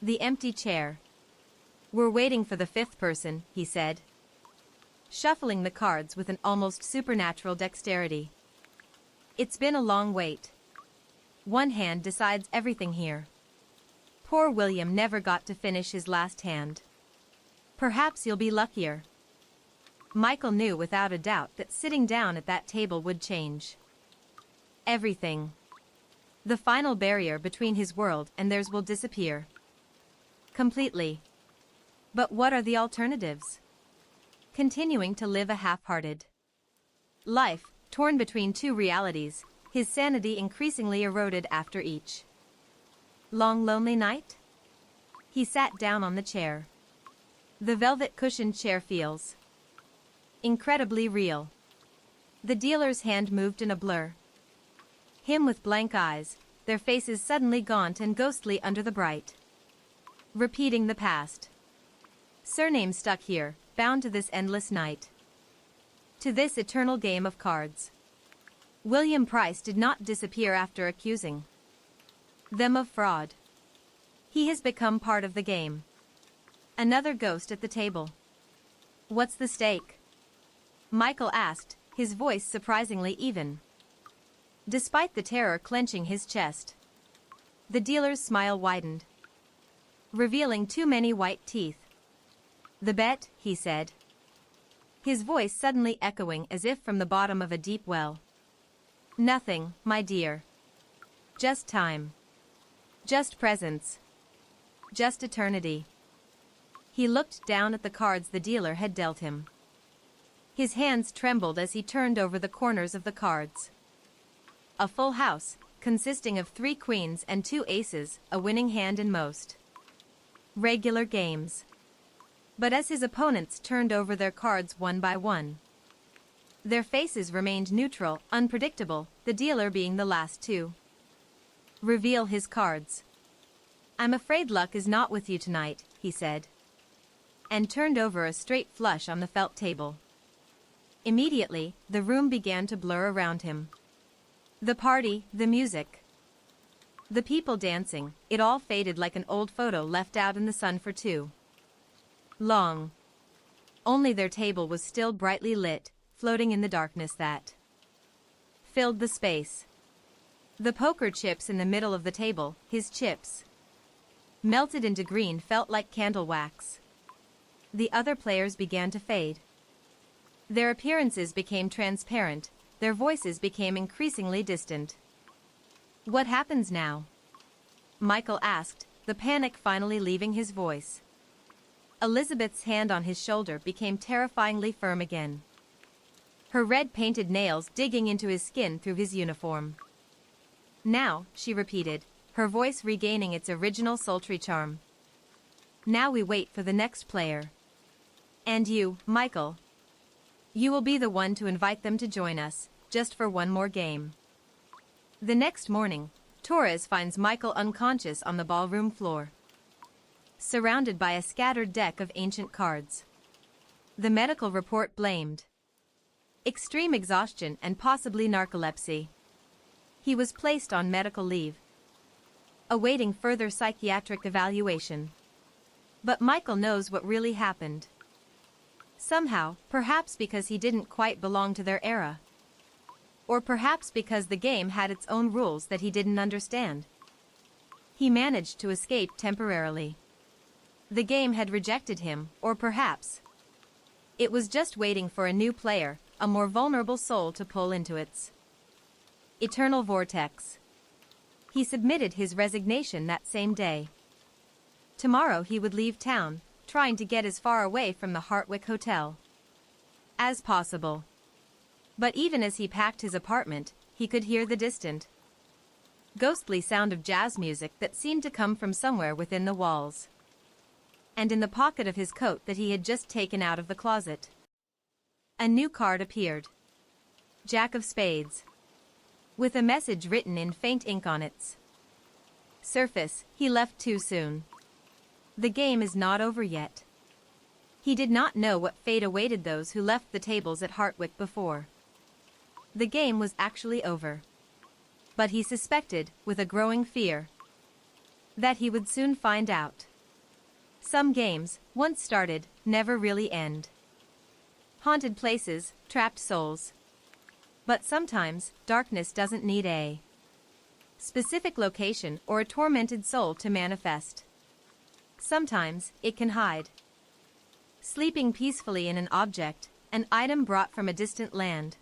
the empty chair. "We're waiting for the fifth person," he said, shuffling the cards with an almost supernatural dexterity. "It's been a long wait. One hand decides everything here. Poor William never got to finish his last hand. Perhaps you'll be luckier." Michael knew without a doubt that sitting down at that table would change everything. The final barrier between his world and theirs will disappear completely. But what are the alternatives? Continuing to live a half-hearted life, torn between two realities, his sanity increasingly eroded after each long lonely night? He sat down on the chair. The velvet-cushioned chair feels incredibly real. The dealer's hand moved in a blur. Him with blank eyes, their faces suddenly gaunt and ghostly under the bright repeating the past. Surname stuck here, bound to this endless night, to this eternal game of cards. William Price did not disappear after accusing them of fraud. He has become part of the game. Another ghost at the table. "What's the stake?" Michael asked, his voice surprisingly even, despite the terror clenching his chest. The dealer's smile widened, revealing too many white teeth. "The bet," he said, his voice suddenly echoing as if from the bottom of a deep well. "Nothing, my dear. Just time. Just presence. Just eternity." He looked down at the cards the dealer had dealt him. His hands trembled as he turned over the corners of the cards. A full house, consisting of 3 queens and 2 aces, a winning hand in most regular games. But as his opponents turned over their cards one by one, their faces remained neutral, unpredictable, the dealer being the last to reveal his cards. "I'm afraid luck is not with you tonight," he said, and turned over a straight flush on the felt table. Immediately, the room began to blur around him. The party, the music, the people dancing, it all faded like an old photo left out in the sun for too long. Only their table was still brightly lit, floating in the darkness that filled the space. The poker chips in the middle of the table, his chips, melted into green, felt like candle wax. The other players began to fade. Their appearances became transparent, their voices became increasingly distant. "What happens now?" Michael asked, the panic finally leaving his voice. Elizabeth's hand on his shoulder became terrifyingly firm again, her red-painted nails digging into his skin through his uniform. "Now," she repeated, her voice regaining its original sultry charm. "Now we wait for the next player. And you, Michael, you will be the one to invite them to join us, just for one more game." The next morning, Torres finds Michael unconscious on the ballroom floor, surrounded by a scattered deck of ancient cards. The medical report blamed extreme exhaustion and possibly narcolepsy. He was placed on medical leave, awaiting further psychiatric evaluation. But Michael knows what really happened. Somehow, perhaps because he didn't quite belong to their era, or perhaps because the game had its own rules that he didn't understand, he managed to escape temporarily. The game had rejected him, or perhaps it was just waiting for a new player, a more vulnerable soul to pull into its eternal vortex. He submitted his resignation that same day. Tomorrow he would leave town, trying to get as far away from the Hartwick Hotel as possible. But even as he packed his apartment, he could hear the distant, ghostly sound of jazz music that seemed to come from somewhere within the walls. And in the pocket of his coat that he had just taken out of the closet, a new card appeared. Jack of Spades. With a message written in faint ink on its surface, he left too soon. The game is not over yet. He did not know what fate awaited those who left the tables at Hartwick before the game was actually over. But he suspected, with a growing fear, that he would soon find out. Some games, once started, never really end. Haunted places, trapped souls. But sometimes, darkness doesn't need a specific location or a tormented soul to manifest. Sometimes, it can hide, sleeping peacefully in an object, an item brought from a distant land,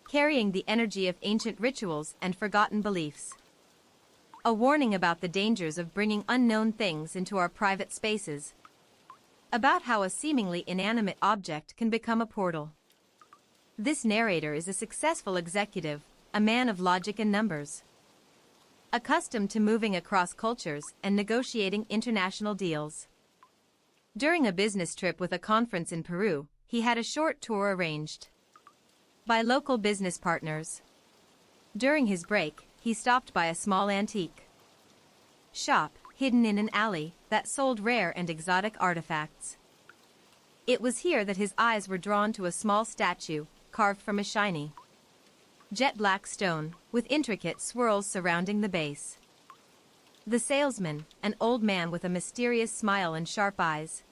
carrying the energy of ancient rituals and forgotten beliefs. A warning about the dangers of bringing unknown things into our private spaces. About how a seemingly inanimate object can become a portal. This narrator is a successful executive, a man of logic and numbers, accustomed to moving across cultures and negotiating international deals. During a business trip with a conference in Peru, he had a short tour arranged by local business partners. During his break, he stopped by a small antique shop, hidden in an alley, that sold rare and exotic artifacts. It was here that his eyes were drawn to a small statue, carved from a shiny, jet black stone, with intricate swirls surrounding the base. The salesman, an old man with a mysterious smile and sharp eyes,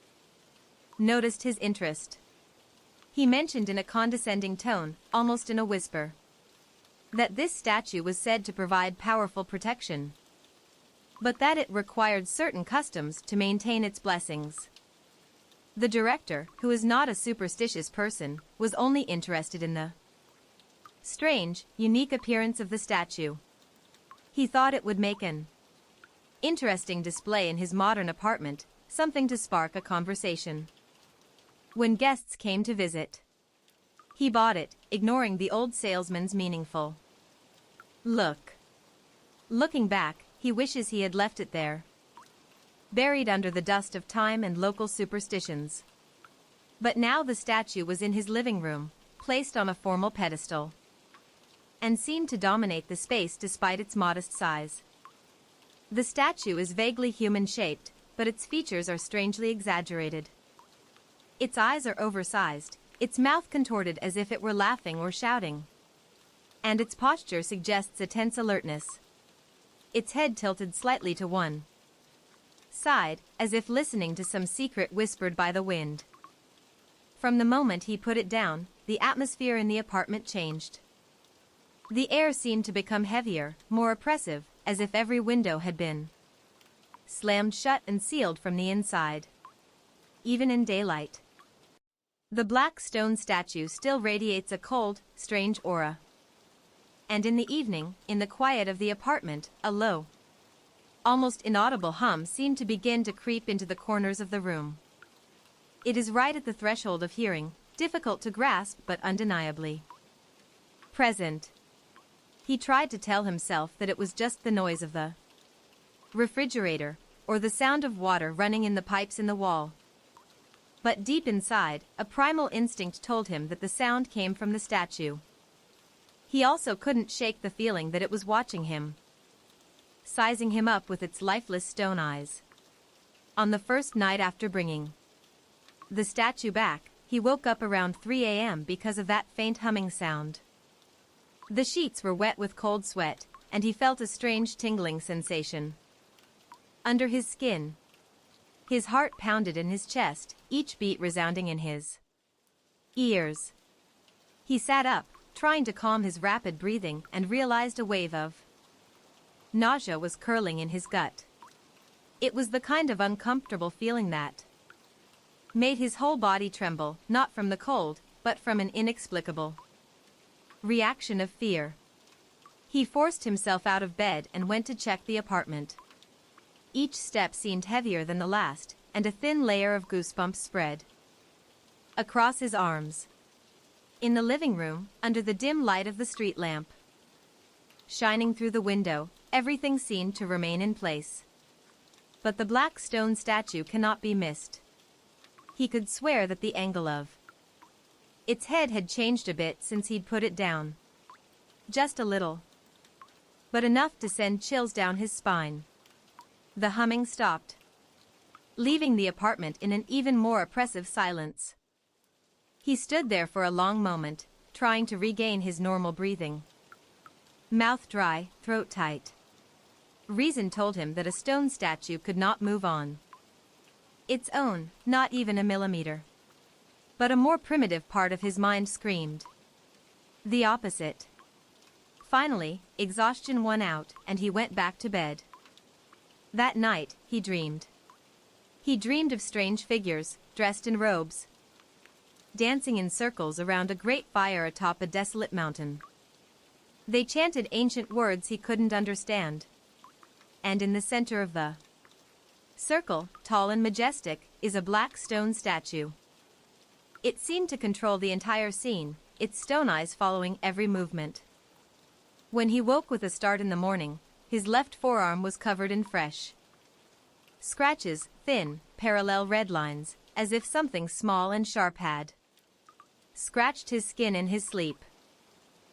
noticed his interest. He mentioned in a condescending tone, almost in a whisper, that this statue was said to provide powerful protection, but that it required certain customs to maintain its blessings. The director, who is not a superstitious person, was only interested in the strange, unique appearance of the statue. He thought it would make an interesting display in his modern apartment, something to spark a conversation when guests came to visit. He bought it, ignoring the old salesman's meaningful look. Looking back, he wishes he had left it there, buried under the dust of time and local superstitions. But now the statue was in his living room, placed on a formal pedestal, and seemed to dominate the space despite its modest size. The statue is vaguely human-shaped, but its features are strangely exaggerated. Its eyes are oversized, its mouth contorted as if it were laughing or shouting, and its posture suggests a tense alertness. Its head tilted slightly to one side, as if listening to some secret whispered by the wind. From the moment he put it down, the atmosphere in the apartment changed. The air seemed to become heavier, more oppressive, as if every window had been slammed shut and sealed from the inside. Even in daylight, the black stone statue still radiates a cold, strange aura. And in the evening, in the quiet of the apartment, a low, almost inaudible hum seemed to begin to creep into the corners of the room. It is right at the threshold of hearing, difficult to grasp but undeniably present. He tried to tell himself that it was just the noise of the refrigerator, or the sound of water running in the pipes in the wall. But deep inside, a primal instinct told him that the sound came from the statue. He also couldn't shake the feeling that it was watching him, sizing him up with its lifeless stone eyes. On the first night after bringing the statue back, he woke up around 3 a.m. because of that faint humming sound. The sheets were wet with cold sweat, and he felt a strange tingling sensation under his skin. His heart pounded in his chest, each beat resounding in his ears. He sat up, trying to calm his rapid breathing, and realized a wave of nausea was curling in his gut. It was the kind of uncomfortable feeling that made his whole body tremble, not from the cold, but from an inexplicable reaction of fear. He forced himself out of bed and went to check the apartment. Each step seemed heavier than the last, and a thin layer of goosebumps spread across his arms. In the living room, under the dim light of the street lamp, shining through the window, everything seemed to remain in place. But the black stone statue cannot be missed. He could swear that the angle of its head had changed a bit since he'd put it down. Just a little. But enough to send chills down his spine. The humming stopped, leaving the apartment in an even more oppressive silence. He stood there for a long moment, trying to regain his normal breathing. Mouth dry, throat tight. Reason told him that a stone statue could not move on its own, not even a millimeter. But a more primitive part of his mind screamed the opposite. Finally, exhaustion won out, and he went back to bed. That night, he dreamed. He dreamed of strange figures, dressed in robes, dancing in circles around a great fire atop a desolate mountain. They chanted ancient words he couldn't understand. And in the center of the circle, tall and majestic, is a black stone statue. It seemed to control the entire scene, its stone eyes following every movement. When he woke with a start in the morning, his left forearm was covered in fresh scratches, thin, parallel red lines, as if something small and sharp had scratched his skin in his sleep.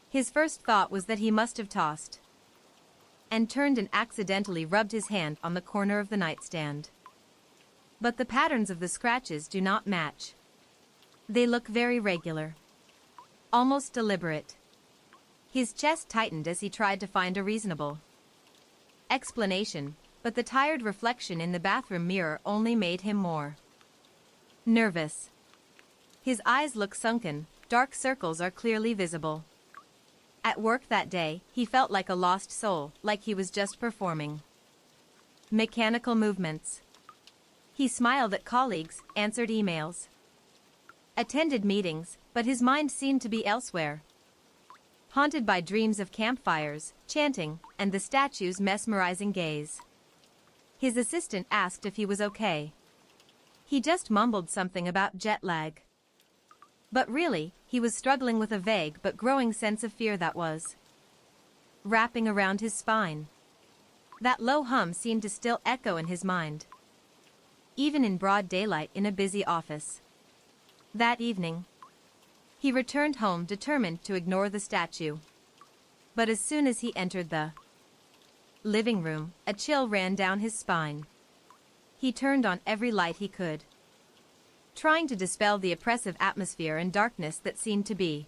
His first thought was that he must have tossed and turned and accidentally rubbed his hand on the corner of the nightstand. But the patterns of the scratches do not match. They look very regular, almost deliberate. His chest tightened as he tried to find a reasonable explanation, but the tired reflection in the bathroom mirror only made him more nervous. His eyes look sunken, dark circles are clearly visible. At work that day, he felt like a lost soul, like he was just performing mechanical movements. He smiled at colleagues, answered emails, attended meetings, but his mind seemed to be elsewhere, haunted by dreams of campfires, chanting, and the statue's mesmerizing gaze. His assistant asked if he was okay. He just mumbled something about jet lag. But really, he was struggling with a vague but growing sense of fear that was wrapping around his spine. That low hum seemed to still echo in his mind, even in broad daylight in a busy office. That evening, he returned home determined to ignore the statue. But as soon as he entered the living room, a chill ran down his spine. He turned on every light he could, trying to dispel the oppressive atmosphere and darkness that seemed to be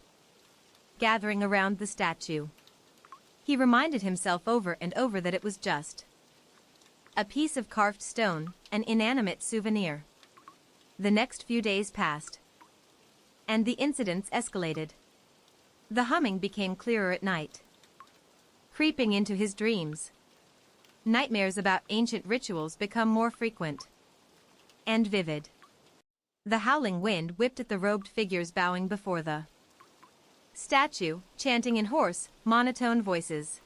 gathering around the statue. He reminded himself over and over that it was just a piece of carved stone, an inanimate souvenir. The next few days passed, and the incidents escalated. The humming became clearer at night, creeping into his dreams. Nightmares about ancient rituals become more frequent and vivid. The howling wind whipped at the robed figures bowing before the statue, chanting in hoarse, monotone voices.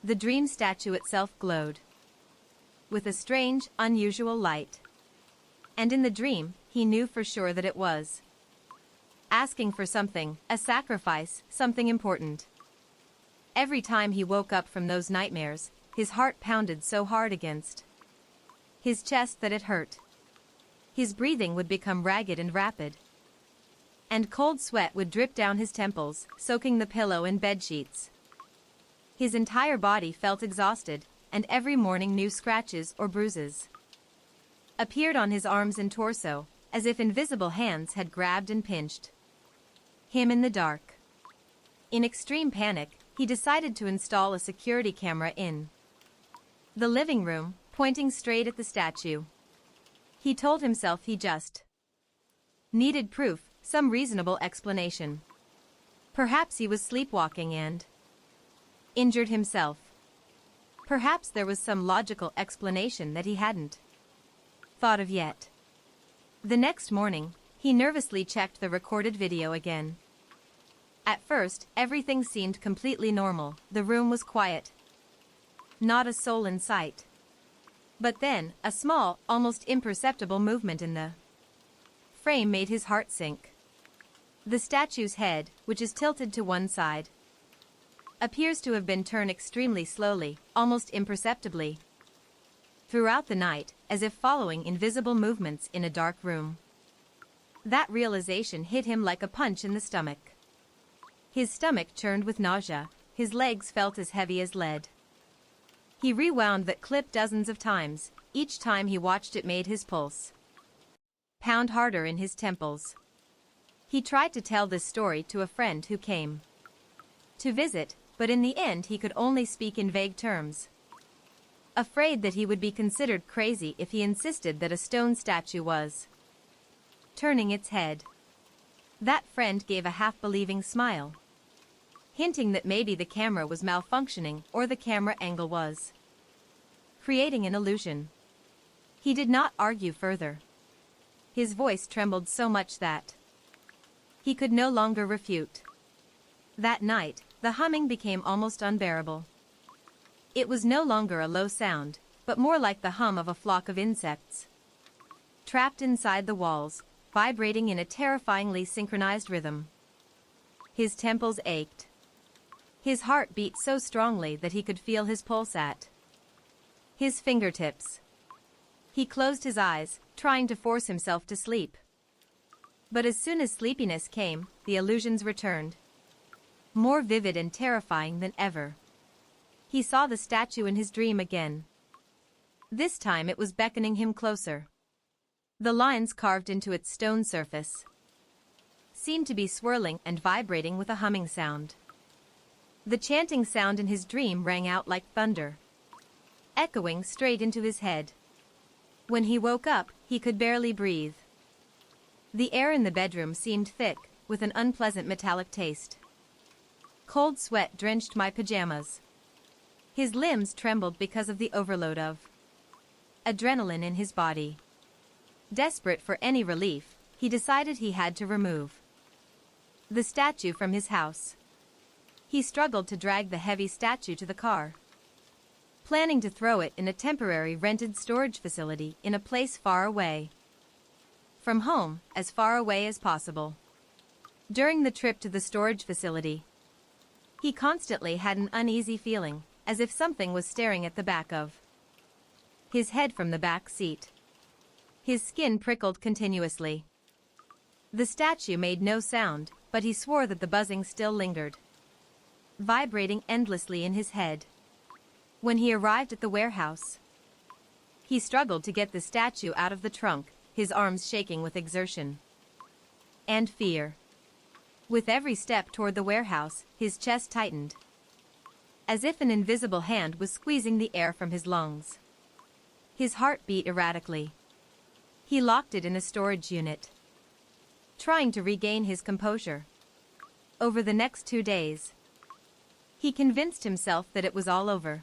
The dream statue itself glowed with a strange, unusual light. And in the dream, he knew for sure that it was asking for something, a sacrifice, something important. Every time he woke up from those nightmares, his heart pounded so hard against his chest that it hurt. His breathing would become ragged and rapid, and cold sweat would drip down his temples, soaking the pillow and bed sheets. His entire body felt exhausted, and every morning new scratches or bruises appeared on his arms and torso, as if invisible hands had grabbed and pinched him in the dark. In extreme panic, he decided to install a security camera in the living room, pointing straight at the statue. He told himself he just needed proof, some reasonable explanation. Perhaps he was sleepwalking and injured himself. Perhaps there was some logical explanation that he hadn't thought of yet. The next morning, he nervously checked the recorded video again. At first, everything seemed completely normal. The room was quiet, not a soul in sight. But then, a small, almost imperceptible movement in the frame made his heart sink. The statue's head, which is tilted to one side, appears to have been turned extremely slowly, almost imperceptibly, throughout the night, as if following invisible movements in a dark room. That realization hit him like a punch in the stomach. His stomach churned with nausea, his legs felt as heavy as lead. He rewound that clip dozens of times, each time he watched it made his pulse pound harder in his temples. He tried to tell this story to a friend who came to visit, but in the end he could only speak in vague terms, afraid that he would be considered crazy if he insisted that a stone statue was turning its head. That friend gave a half-believing smile, hinting that maybe the camera was malfunctioning or the camera angle was creating an illusion. He did not argue further. His voice trembled so much that he could no longer refute. That night, the humming became almost unbearable. It was no longer a low sound, but more like the hum of a flock of insects, trapped inside the walls, vibrating in a terrifyingly synchronized rhythm. His temples ached. His heart beat so strongly that he could feel his pulse at his fingertips. He closed his eyes, trying to force himself to sleep. But as soon as sleepiness came, the illusions returned, more vivid and terrifying than ever. He saw the statue in his dream again. This time it was beckoning him closer. The lines carved into its stone surface seemed to be swirling and vibrating with a humming sound. The chanting sound in his dream rang out like thunder, echoing straight into his head. When he woke up, he could barely breathe. The air in the bedroom seemed thick, with an unpleasant metallic taste. Cold sweat drenched my pajamas. His limbs trembled because of the overload of adrenaline in his body. Desperate for any relief, he decided he had to remove the statue from his house. He struggled to drag the heavy statue to the car, planning to throw it in a temporary rented storage facility in a place far away from home, as far away as possible. During the trip to the storage facility, he constantly had an uneasy feeling, as if something was staring at the back of his head from the back seat. His skin prickled continuously. The statue made no sound, but he swore that the buzzing still lingered, vibrating endlessly in his head. When he arrived at the warehouse, he struggled to get the statue out of the trunk, his arms shaking with exertion and fear. With every step toward the warehouse, his chest tightened, as if an invisible hand was squeezing the air from his lungs. His heart beat erratically. He locked it in a storage unit, trying to regain his composure. Over the next 2 days, he convinced himself that it was all over.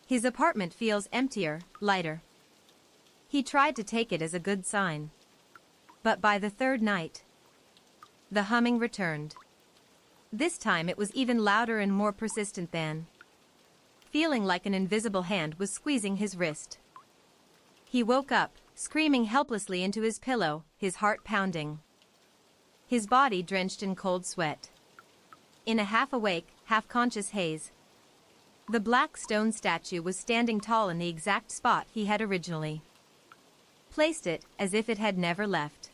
His apartment feels emptier, lighter. He tried to take it as a good sign. But by the third night, the humming returned. This time it was even louder and more persistent than, feeling like an invisible hand was squeezing his wrist. He woke up, screaming helplessly into his pillow, his heart pounding, his body drenched in cold sweat. In a half-awake, half-conscious haze, the black stone statue was standing tall in the exact spot he had originally placed it, as if it had never left.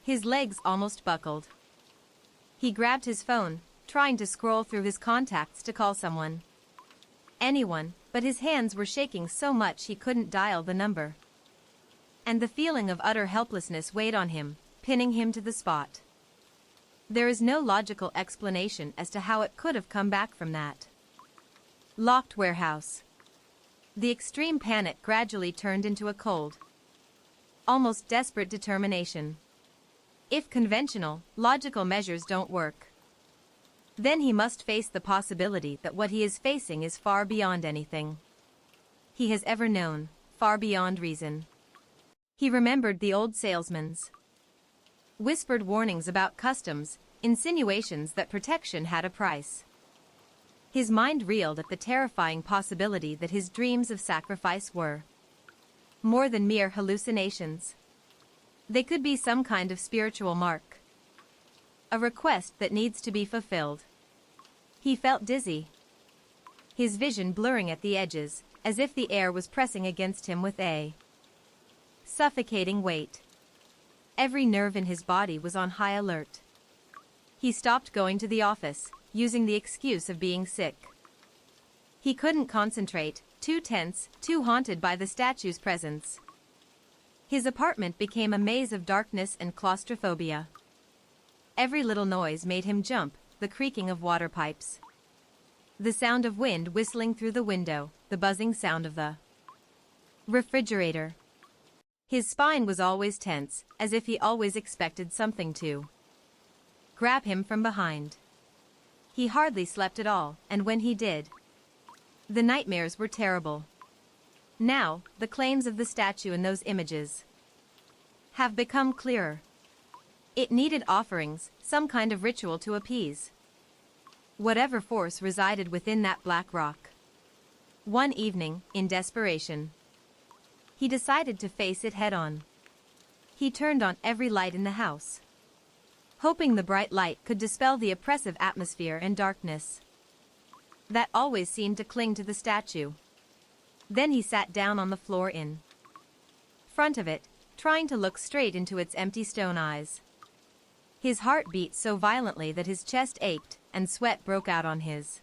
His legs almost buckled. He grabbed his phone, trying to scroll through his contacts to call someone. Anyone, but his hands were shaking so much he couldn't dial the number. And the feeling of utter helplessness weighed on him, pinning him to the spot. There is no logical explanation as to how it could have come back from that locked warehouse. The extreme panic gradually turned into a cold, almost desperate determination. If conventional, logical measures don't work, then he must face the possibility that what he is facing is far beyond anything he has ever known, far beyond reason. He remembered the old salesman's whispered warnings about customs, insinuations that protection had a price. His mind reeled at the terrifying possibility that his dreams of sacrifice were more than mere hallucinations. They could be some kind of spiritual mark. a request that needs to be fulfilled. He felt dizzy, his vision blurring at the edges, as if the air was pressing against him with a suffocating weight. Every nerve in his body was on high alert. He stopped going to the office, using the excuse of being sick. He couldn't concentrate, too tense, too haunted by the statue's presence. His apartment became a maze of darkness and claustrophobia. Every little noise made him jump, the creaking of water pipes, the sound of wind whistling through the window, the buzzing sound of the refrigerator. His spine was always tense, as if he always expected something to grab him from behind. He hardly slept at all, and when he did, the nightmares were terrible. Now, the claims of the statue in those images have become clearer. It needed offerings, some kind of ritual to appease whatever force resided within that black rock. One evening, in desperation, he decided to face it head-on. He turned on every light in the house, hoping the bright light could dispel the oppressive atmosphere and darkness that always seemed to cling to the statue. Then he sat down on the floor in front of it, trying to look straight into its empty stone eyes. His heart beat so violently that his chest ached, and sweat broke out on his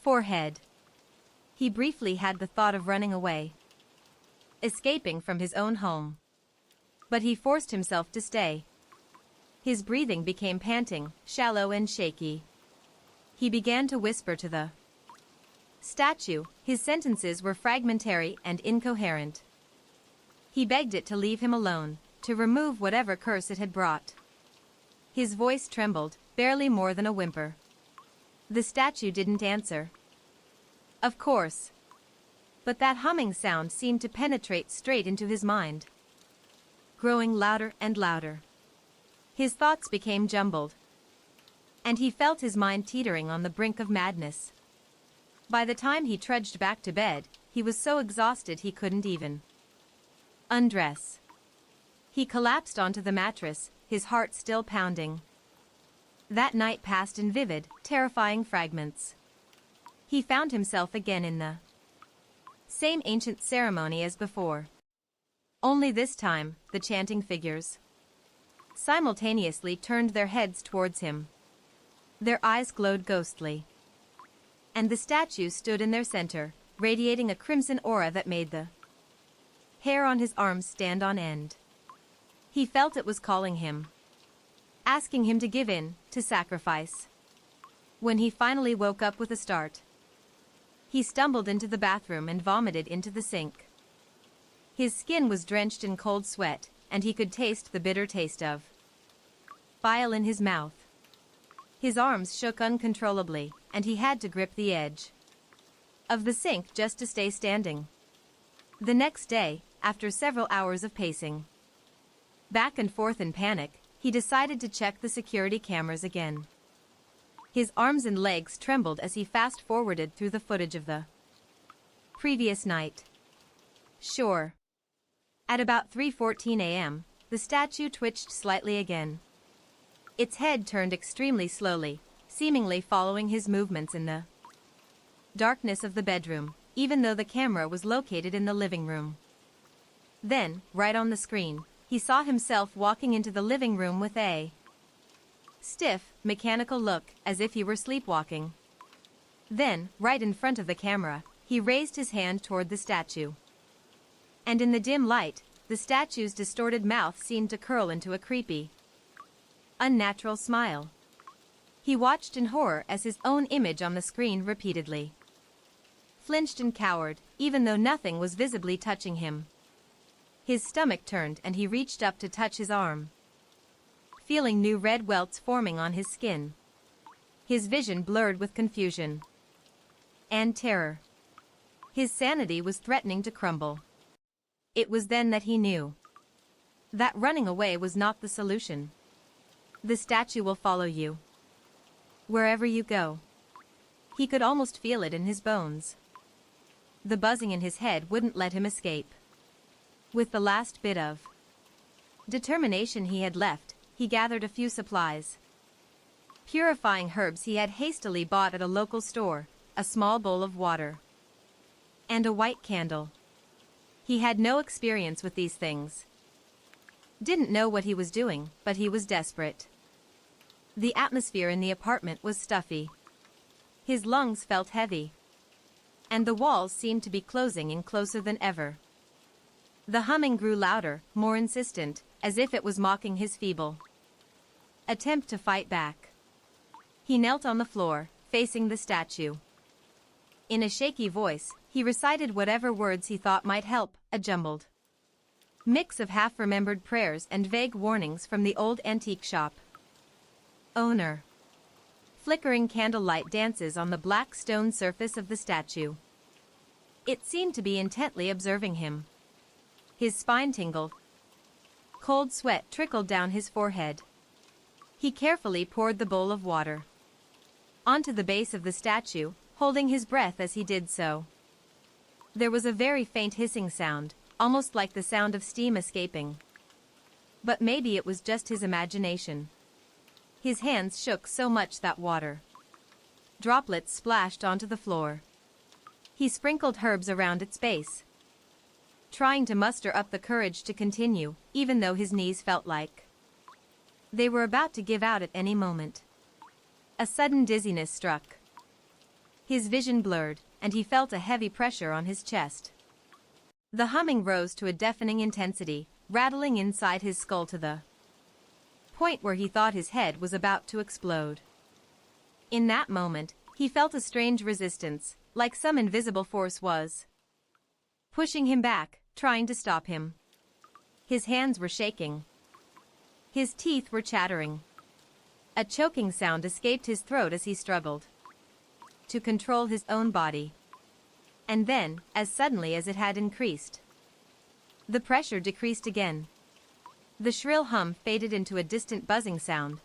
forehead. He briefly had the thought of running away, escaping from his own home. But he forced himself to stay. His breathing became panting, shallow and shaky. He began to whisper to the statue. His sentences were fragmentary and incoherent. He begged it to leave him alone, to remove whatever curse it had brought. His voice trembled, barely more than a whimper. The statue didn't answer. Of course. But that humming sound seemed to penetrate straight into his mind, growing louder and louder. His thoughts became jumbled, and he felt his mind teetering on the brink of madness. By the time he trudged back to bed, he was so exhausted he couldn't even undress. He collapsed onto the mattress, his heart still pounding. That night passed in vivid, terrifying fragments. He found himself again in the same ancient ceremony as before. Only this time, the chanting figures simultaneously turned their heads towards him. Their eyes glowed ghostly, and the statue stood in their center, radiating a crimson aura that made the hair on his arms stand on end. He felt it was calling him, asking him to give in, to sacrifice. When he finally woke up with a start, he stumbled into the bathroom and vomited into the sink. His skin was drenched in cold sweat, and he could taste the bitter taste of bile in his mouth. His arms shook uncontrollably, and he had to grip the edge of the sink just to stay standing. The next day, after several hours of pacing back and forth in panic, he decided to check the security cameras again. His arms and legs trembled as he fast-forwarded through the footage of the previous night. Sure. At about 3:14 a.m., the statue twitched slightly again. Its head turned extremely slowly, seemingly following his movements in the darkness of the bedroom, even though the camera was located in the living room. Then, right on the screen, he saw himself walking into the living room with a stiff, mechanical look, as if he were sleepwalking. Then, right in front of the camera, he raised his hand toward the statue. And in the dim light, the statue's distorted mouth seemed to curl into a creepy, unnatural smile. He watched in horror as his own image on the screen repeatedly flinched and cowered, even though nothing was visibly touching him. His stomach turned and he reached up to touch his arm, feeling new red welts forming on his skin. His vision blurred with confusion and terror. His sanity was threatening to crumble. It was then that he knew that running away was not the solution. The statue will follow you wherever you go. He could almost feel it in his bones. The buzzing in his head wouldn't let him escape. With the last bit of determination he had left, he gathered a few supplies, purifying herbs he had hastily bought at a local store, a small bowl of water, and a white candle. He had no experience with these things. Didn't know what he was doing, but he was desperate. The atmosphere in the apartment was stuffy. His lungs felt heavy, and the walls seemed to be closing in closer than ever. The humming grew louder, more insistent, as if it was mocking his feeble attempt to fight back. He knelt on the floor, facing the statue. In a shaky voice, he recited whatever words he thought might help, a jumbled mix of half-remembered prayers and vague warnings from the old antique shop owner. Flickering candlelight dances on the black stone surface of the statue. It seemed to be intently observing him. His spine tingled. Cold sweat trickled down his forehead. He carefully poured the bowl of water onto the base of the statue, holding his breath as he did so. There was a very faint hissing sound, almost like the sound of steam escaping. But maybe it was just his imagination. His hands shook so much that water droplets splashed onto the floor. He sprinkled herbs around its base, trying to muster up the courage to continue, even though his knees felt like they were about to give out at any moment. A sudden dizziness struck. His vision blurred, and he felt a heavy pressure on his chest. The humming rose to a deafening intensity, rattling inside his skull to the point where he thought his head was about to explode. In that moment, he felt a strange resistance, like some invisible force was pushing him back, trying to stop him. His hands were shaking. His teeth were chattering. A choking sound escaped his throat as he struggled to control his own body. And then, as suddenly as it had increased, the pressure decreased again. The shrill hum faded into a distant buzzing sound.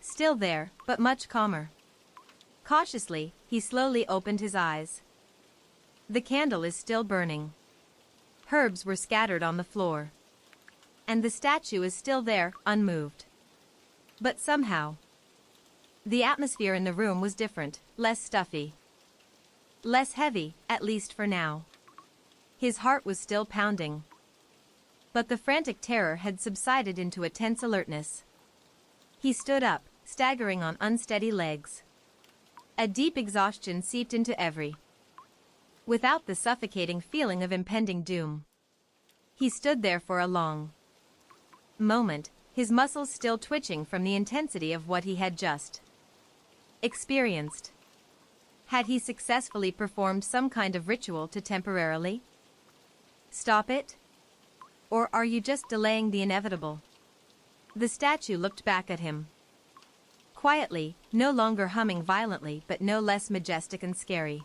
Still there, but much calmer. Cautiously, he slowly opened his eyes. The candle is still burning. Herbs were scattered on the floor. And the statue is still there, unmoved. But somehow, the atmosphere in the room was different, less stuffy. Less heavy, at least for now. His heart was still pounding. But the frantic terror had subsided into a tense alertness. He stood up, staggering on unsteady legs. A deep exhaustion seeped into every without the suffocating feeling of impending doom. He stood there for a long moment, his muscles still twitching from the intensity of what he had just experienced. Had he successfully performed some kind of ritual to temporarily stop it? Or are you just delaying the inevitable? The statue looked back at him. Quietly, no longer humming violently but no less majestic and scary.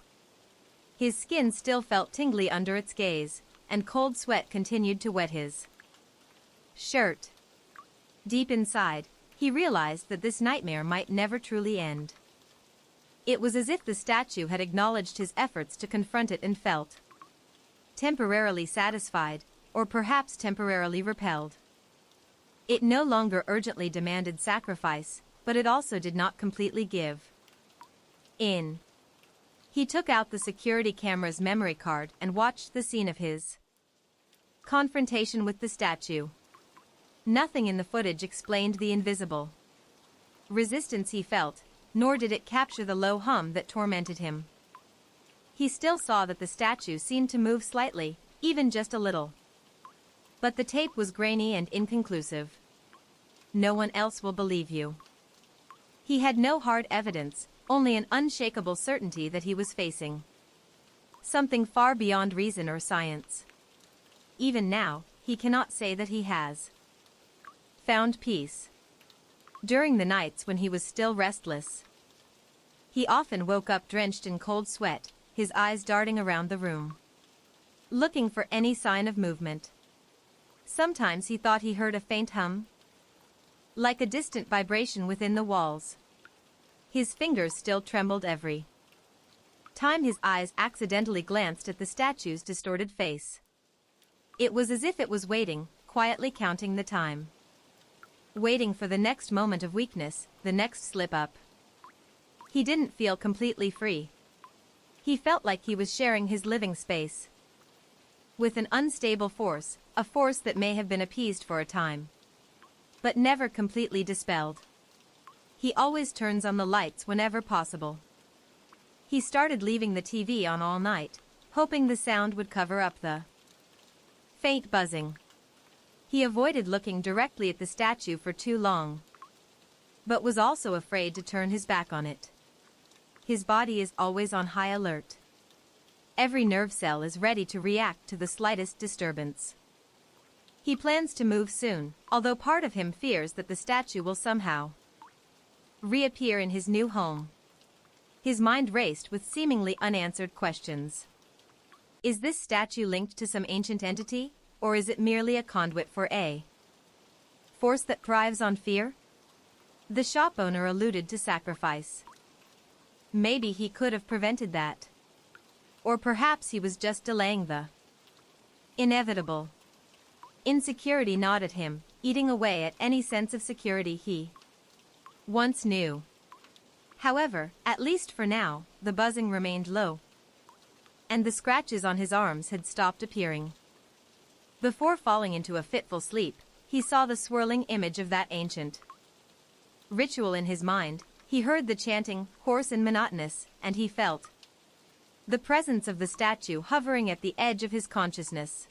His skin still felt tingly under its gaze, and cold sweat continued to wet his shirt. Deep inside, he realized that this nightmare might never truly end. It was as if the statue had acknowledged his efforts to confront it and felt temporarily satisfied, or perhaps temporarily repelled. It no longer urgently demanded sacrifice, but it also did not completely give in. He took out the security camera's memory card and watched the scene of his confrontation with the statue. Nothing in the footage explained the invisible resistance he felt, nor did it capture the low hum that tormented him. He still saw that the statue seemed to move slightly, even just a little. But the tape was grainy and inconclusive. No one else will believe you. He had no hard evidence, only an unshakable certainty that he was facing something far beyond reason or science. Even now, he cannot say that he has found peace. During the nights when he was still restless, he often woke up drenched in cold sweat, his eyes darting around the room, looking for any sign of movement. Sometimes he thought he heard a faint hum, like a distant vibration within the walls. His fingers still trembled every time his eyes accidentally glanced at the statue's distorted face. It was as if it was waiting, quietly counting the time. waiting for the next moment of weakness, the next slip-up. He didn't feel completely free. He felt like he was sharing his living space with an unstable force, a force that may have been appeased for a time, but never completely dispelled. He always turns on the lights whenever possible. He started leaving the TV on all night, hoping the sound would cover up the faint buzzing. He avoided looking directly at the statue for too long, but was also afraid to turn his back on it. His body is always on high alert. Every nerve cell is ready to react to the slightest disturbance. He plans to move soon, although part of him fears that the statue will somehow reappear in his new home. His mind raced with seemingly unanswered questions. Is this statue linked to some ancient entity, or is it merely a conduit for a force that thrives on fear? The shop owner alluded to sacrifice. Maybe he could have prevented that. Or perhaps he was just delaying the inevitable. Insecurity gnawed at him, eating away at any sense of security he once knew. However, at least for now, the buzzing remained low, and the scratches on his arms had stopped appearing. Before falling into a fitful sleep, he saw the swirling image of that ancient ritual in his mind. He heard the chanting, hoarse and monotonous, and he felt the presence of the statue hovering at the edge of his consciousness.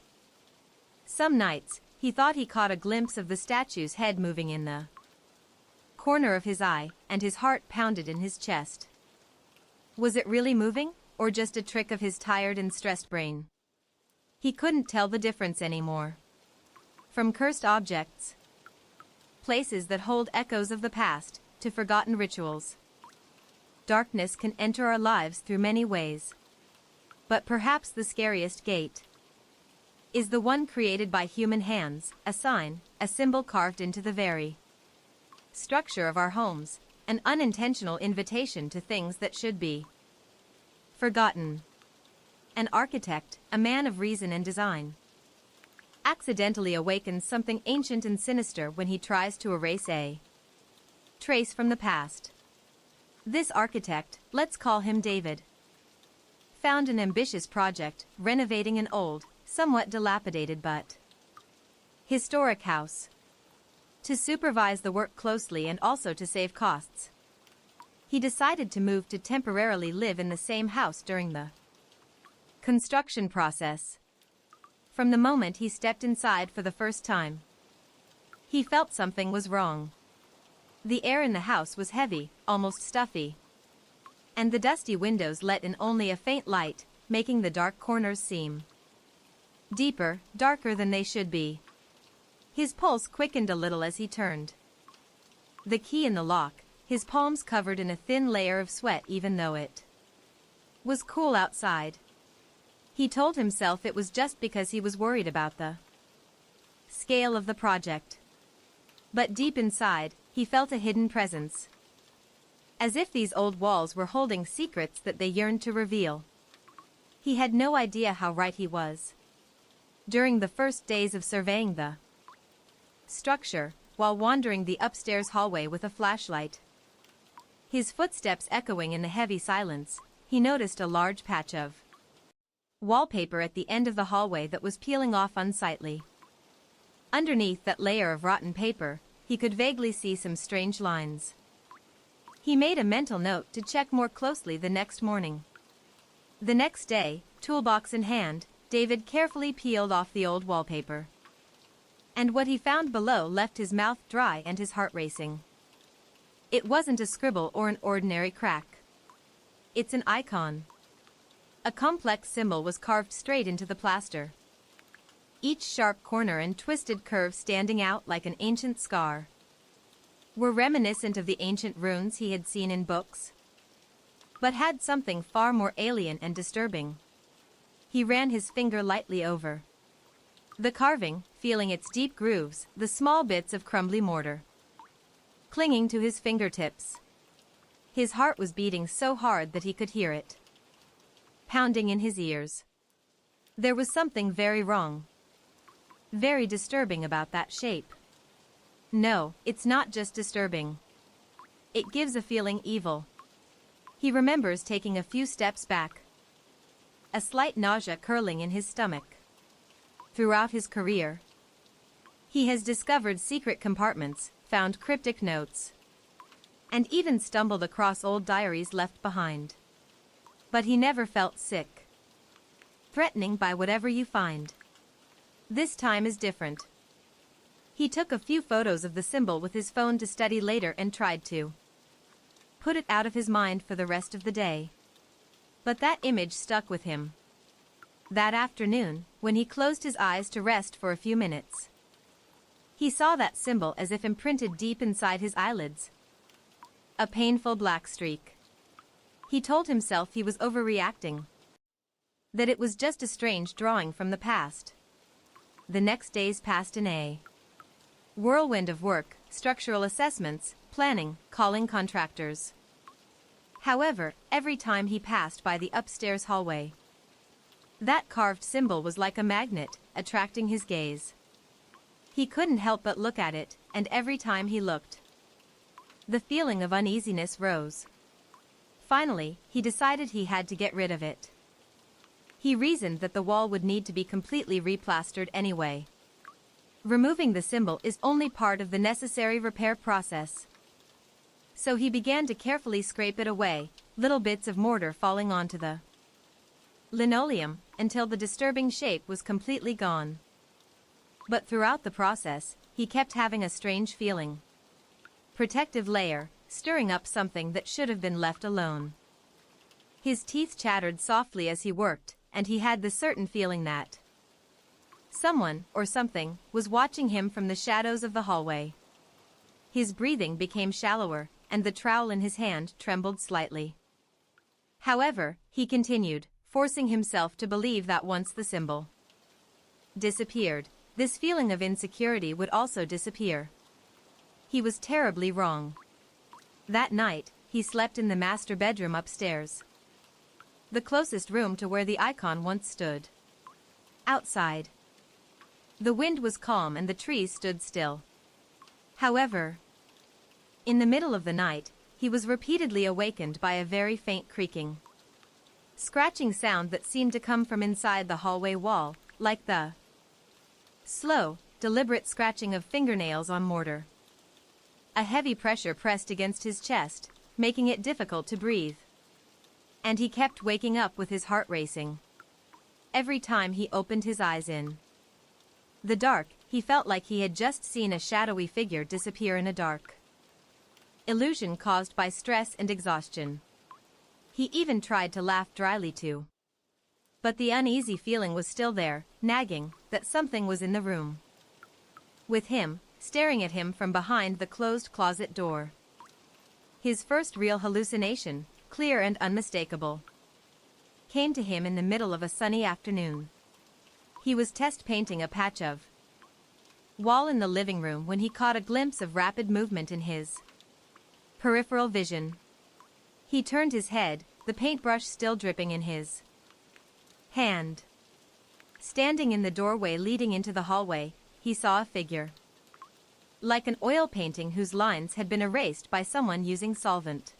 Some nights, he thought he caught a glimpse of the statue's head moving in the corner of his eye, and his heart pounded in his chest. Was it really moving, or just a trick of his tired and stressed brain? He couldn't tell the difference anymore. From cursed objects, places that hold echoes of the past, to forgotten rituals, darkness can enter our lives through many ways. But perhaps the scariest gate is the one created by human hands, a sign, a symbol carved into the very structure of our homes, an unintentional invitation to things that should be forgotten. An architect, a man of reason and design, accidentally awakens something ancient and sinister when he tries to erase a trace from the past. This architect, let's call him David, found an ambitious project, renovating an old, somewhat dilapidated but historic house. To supervise the work closely and also to save costs, he decided to move to temporarily live in the same house during the construction process. From the moment he stepped inside for the first time, he felt something was wrong. The air in the house was heavy, almost stuffy, and the dusty windows let in only a faint light, making the dark corners seem deeper, darker than they should be. His pulse quickened a little as he turned the key in the lock, his palms covered in a thin layer of sweat even though it was cool outside. He told himself it was just because he was worried about the scale of the project. But deep inside, he felt a hidden presence, as if these old walls were holding secrets that they yearned to reveal. He had no idea how right he was. During the first days of surveying the structure, while wandering the upstairs hallway with a flashlight, his footsteps echoing in the heavy silence, he noticed a large patch of wallpaper at the end of the hallway that was peeling off unsightly. Underneath that layer of rotten paper, he could vaguely see some strange lines. He made a mental note to check more closely the next morning. The next day, toolbox in hand, David carefully peeled off the old wallpaper. And what he found below left his mouth dry and his heart racing. It wasn't a scribble or an ordinary crack. It's an icon. A complex symbol was carved straight into the plaster, each sharp corner and twisted curve standing out like an ancient scar. Were reminiscent of the ancient runes he had seen in books, but had something far more alien and disturbing. He ran his finger lightly over the carving, feeling its deep grooves, the small bits of crumbly mortar clinging to his fingertips. His heart was beating so hard that he could hear it pounding in his ears. There was something very wrong, very disturbing about that shape. No, it's not just disturbing. It gives a feeling evil. He remembers taking a few steps back. A slight nausea curling in his stomach. Throughout his career, he has discovered secret compartments, found cryptic notes, and even stumbled across old diaries left behind. But he never felt sick. Threatening by whatever you find. This time is different. He took a few photos of the symbol with his phone to study later and tried to put it out of his mind for the rest of the day. But that image stuck with him. That afternoon, when he closed his eyes to rest for a few minutes, he saw that symbol as if imprinted deep inside his eyelids. A painful black streak. He told himself he was overreacting. That it was just a strange drawing from the past. The next days passed in a whirlwind of work, structural assessments, planning, calling contractors. However, every time he passed by the upstairs hallway, that carved symbol was like a magnet, attracting his gaze. He couldn't help but look at it, and every time he looked, the feeling of uneasiness rose. Finally, he decided he had to get rid of it. He reasoned that the wall would need to be completely replastered anyway. Removing the symbol is only part of the necessary repair process. So he began to carefully scrape it away, little bits of mortar falling onto the linoleum, until the disturbing shape was completely gone. But throughout the process, he kept having a strange feeling. Protective layer, stirring up something that should have been left alone. His teeth chattered softly as he worked, and he had the certain feeling that someone, or something, was watching him from the shadows of the hallway. His breathing became shallower, and the trowel in his hand trembled slightly. However, he continued, forcing himself to believe that once the symbol disappeared, this feeling of insecurity would also disappear. He was terribly wrong. That night, he slept in the master bedroom upstairs, the closest room to where the icon once stood. Outside, the wind was calm and the trees stood still. However, in the middle of the night, he was repeatedly awakened by a very faint creaking, scratching sound that seemed to come from inside the hallway wall, like the slow, deliberate scratching of fingernails on mortar. A heavy pressure pressed against his chest, making it difficult to breathe. And he kept waking up with his heart racing. Every time he opened his eyes in the dark, he felt like he had just seen a shadowy figure disappear in a dark illusion caused by stress and exhaustion. He even tried to laugh dryly too. But the uneasy feeling was still there, nagging, that something was in the room with him, staring at him from behind the closed closet door. His first real hallucination, clear and unmistakable, came to him in the middle of a sunny afternoon. He was test painting a patch of wall in the living room when he caught a glimpse of rapid movement in his peripheral vision. He turned his head, the paintbrush still dripping in his hand. Standing in the doorway leading into the hallway, he saw a figure, like an oil painting whose lines had been erased by someone using solvent.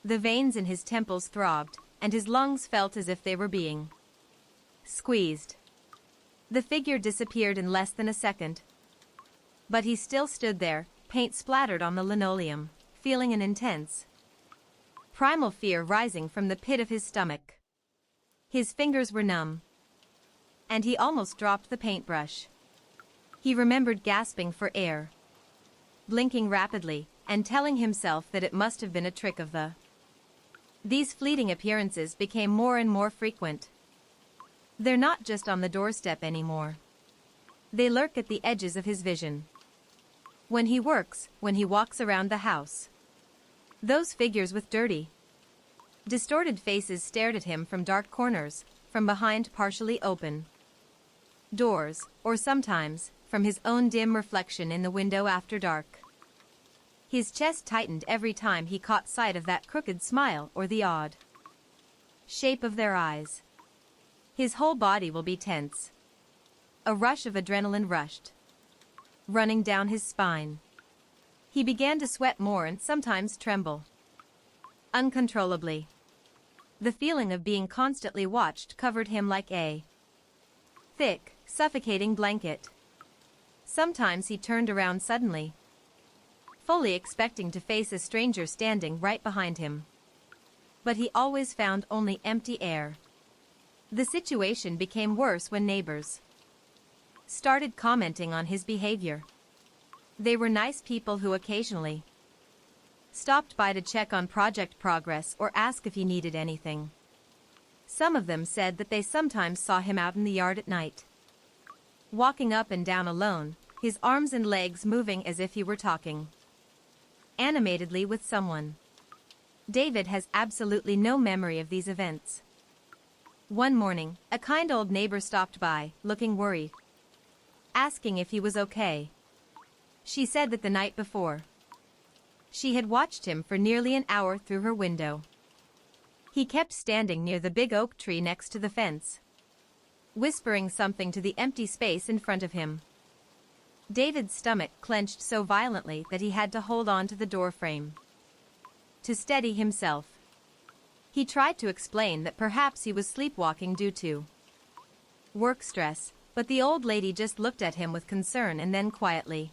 The veins in his temples throbbed, and his lungs felt as if they were being squeezed. The figure disappeared in less than a second. But he still stood there, paint splattered on the linoleum, feeling an intense, primal fear rising from the pit of his stomach. His fingers were numb, and he almost dropped the paintbrush. He remembered gasping for air, blinking rapidly, and telling himself that it must have been a trick of the. These fleeting appearances became more and more frequent. They're not just on the doorstep anymore. They lurk at the edges of his vision. When he works, when he walks around the house. Those figures with dirty, distorted faces stared at him from dark corners, from behind partially open doors, or sometimes, from his own dim reflection in the window after dark. His chest tightened every time he caught sight of that crooked smile or the odd shape of their eyes. His whole body will be tense. A rush of adrenaline rushed running down his spine. He began to sweat more and sometimes tremble uncontrollably. The feeling of being constantly watched covered him like a thick, suffocating blanket. Sometimes he turned around suddenly, fully expecting to face a stranger standing right behind him. But he always found only empty air. The situation became worse when neighbors started commenting on his behavior. They were nice people who occasionally stopped by to check on project progress or ask if he needed anything. Some of them said that they sometimes saw him out in the yard at night, walking up and down alone, his arms and legs moving as if he were talking animatedly with someone. David has absolutely no memory of these events. One morning, a kind old neighbor stopped by, looking worried, asking if he was okay. She said that the night before, she had watched him for nearly an hour through her window. He kept standing near the big oak tree next to the fence, whispering something to the empty space in front of him. David's stomach clenched so violently that he had to hold on to the doorframe to steady himself. He tried to explain that perhaps he was sleepwalking due to work stress, but the old lady just looked at him with concern and then quietly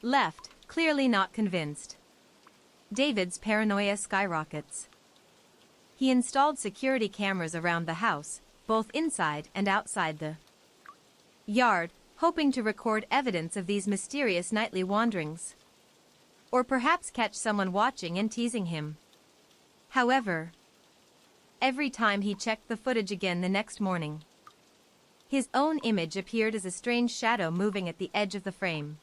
left, clearly not convinced. David's paranoia skyrockets. He installed security cameras around the house, both inside and outside the yard, hoping to record evidence of these mysterious nightly wanderings. Or perhaps catch someone watching and teasing him. However, every time he checked the footage again the next morning, his own image appeared as a strange shadow moving at the edge of the frame,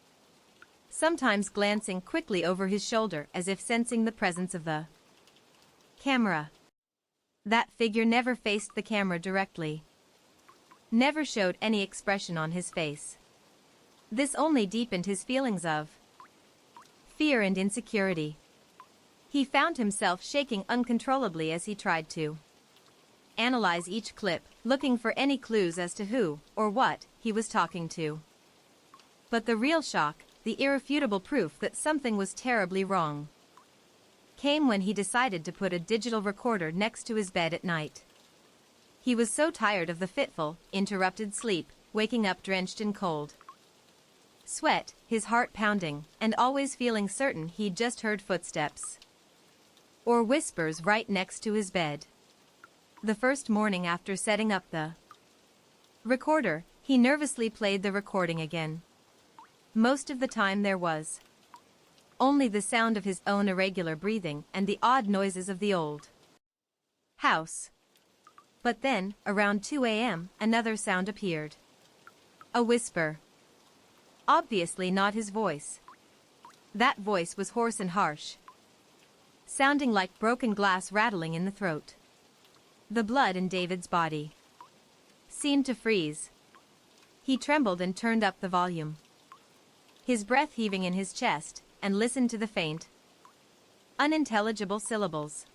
sometimes glancing quickly over his shoulder as if sensing the presence of the camera. That figure never faced the camera directly, never showed any expression on his face. This only deepened his feelings of fear and insecurity. He found himself shaking uncontrollably as he tried to analyze each clip, looking for any clues as to who, or what, he was talking to. But the real shock, the irrefutable proof that something was terribly wrong, came when he decided to put a digital recorder next to his bed at night. He was so tired of the fitful, interrupted sleep, waking up drenched in cold sweat, his heart pounding, and always feeling certain he'd just heard footsteps or whispers right next to his bed. The first morning after setting up the recorder, he nervously played the recording again. Most of the time there was only the sound of his own irregular breathing and the odd noises of the old house. But then, around 2 a.m., another sound appeared. A whisper. Obviously not his voice. That voice was hoarse and harsh, sounding like broken glass rattling in the throat. The blood in David's body seemed to freeze. He trembled and turned up the volume, his breath heaving in his chest, and listened to the faint, unintelligible syllables.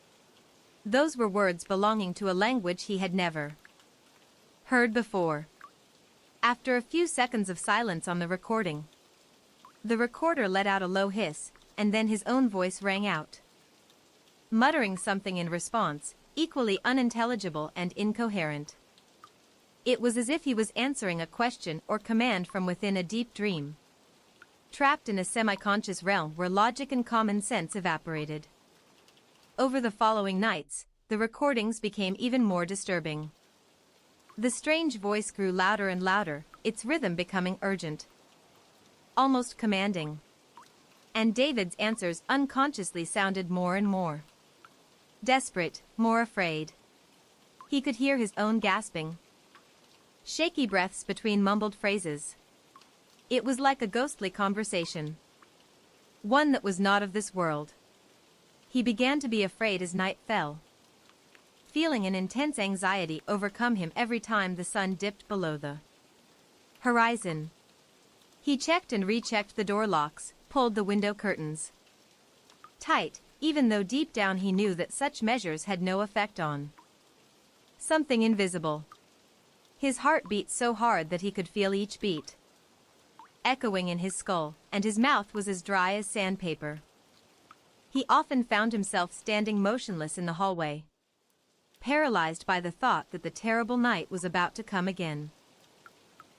Those were words belonging to a language he had never heard before. After a few seconds of silence on the recording, the recorder let out a low hiss, and then his own voice rang out, muttering something in response, equally unintelligible and incoherent. It was as if he was answering a question or command from within a deep dream, trapped in a semi-conscious realm where logic and common sense evaporated. Over the following nights, the recordings became even more disturbing. The strange voice grew louder and louder, its rhythm becoming urgent, almost commanding. And David's answers unconsciously sounded more and more desperate, more afraid. He could hear his own gasping, shaky breaths between mumbled phrases. It was like a ghostly conversation, one that was not of this world. He began to be afraid as night fell, feeling an intense anxiety overcome him every time the sun dipped below the horizon. He checked and rechecked the door locks, pulled the window curtains tight, even though deep down he knew that such measures had no effect on something invisible. His heart beat so hard that he could feel each beat. echoing in his skull, and his mouth was as dry as sandpaper. He often found himself standing motionless in the hallway, paralyzed by the thought that the terrible night was about to come again.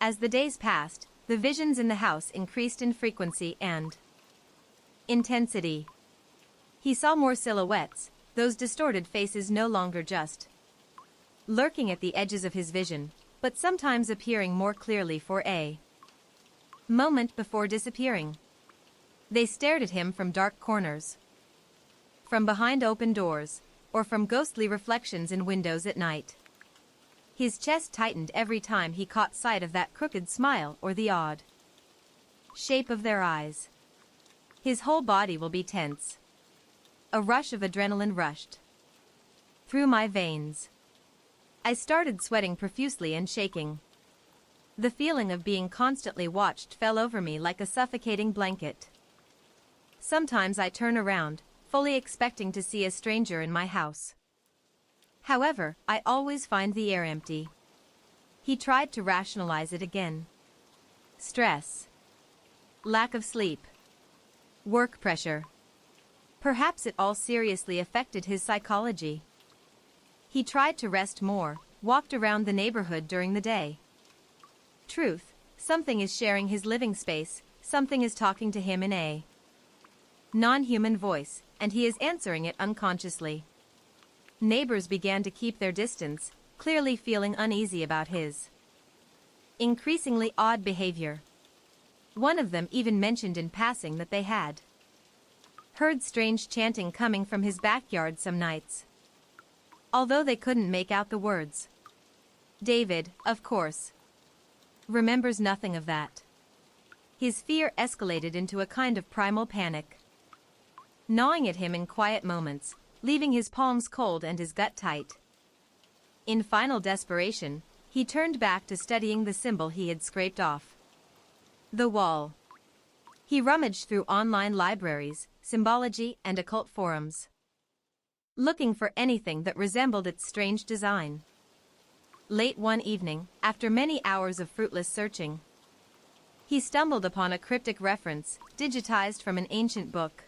As the days passed, the visions in the house increased in frequency and intensity. He saw more silhouettes, those distorted faces no longer just lurking at the edges of his vision, but sometimes appearing more clearly for a moment before disappearing. They stared at him from dark corners, from behind open doors, or from ghostly reflections in windows at night. His chest tightened every time he caught sight of that crooked smile or the odd shape of their eyes. His whole body will be tense. A rush of adrenaline rushed through my veins. I started sweating profusely and shaking. The feeling of being constantly watched fell over me like a suffocating blanket. Sometimes I turn around, fully expecting to see a stranger in my house. However, I always find the air empty. He tried to rationalize it again. Stress. Lack of sleep. Work pressure. Perhaps it all seriously affected his psychology. He tried to rest more, walked around the neighborhood during the day. Truth, something is sharing his living space, something is talking to him in a non-human voice, and he is answering it unconsciously. Neighbors began to keep their distance, clearly feeling uneasy about his increasingly odd behavior. One of them even mentioned in passing that they had heard strange chanting coming from his backyard some nights, although they couldn't make out the words. David, of course, remembers nothing of that. His fear escalated into a kind of primal panic, gnawing at him in quiet moments, leaving his palms cold and his gut tight. In final desperation, he turned back to studying the symbol he had scraped off the wall. He rummaged through online libraries, symbology, and occult forums, looking for anything that resembled its strange design. Late one evening, after many hours of fruitless searching, he stumbled upon a cryptic reference, digitized from an ancient book,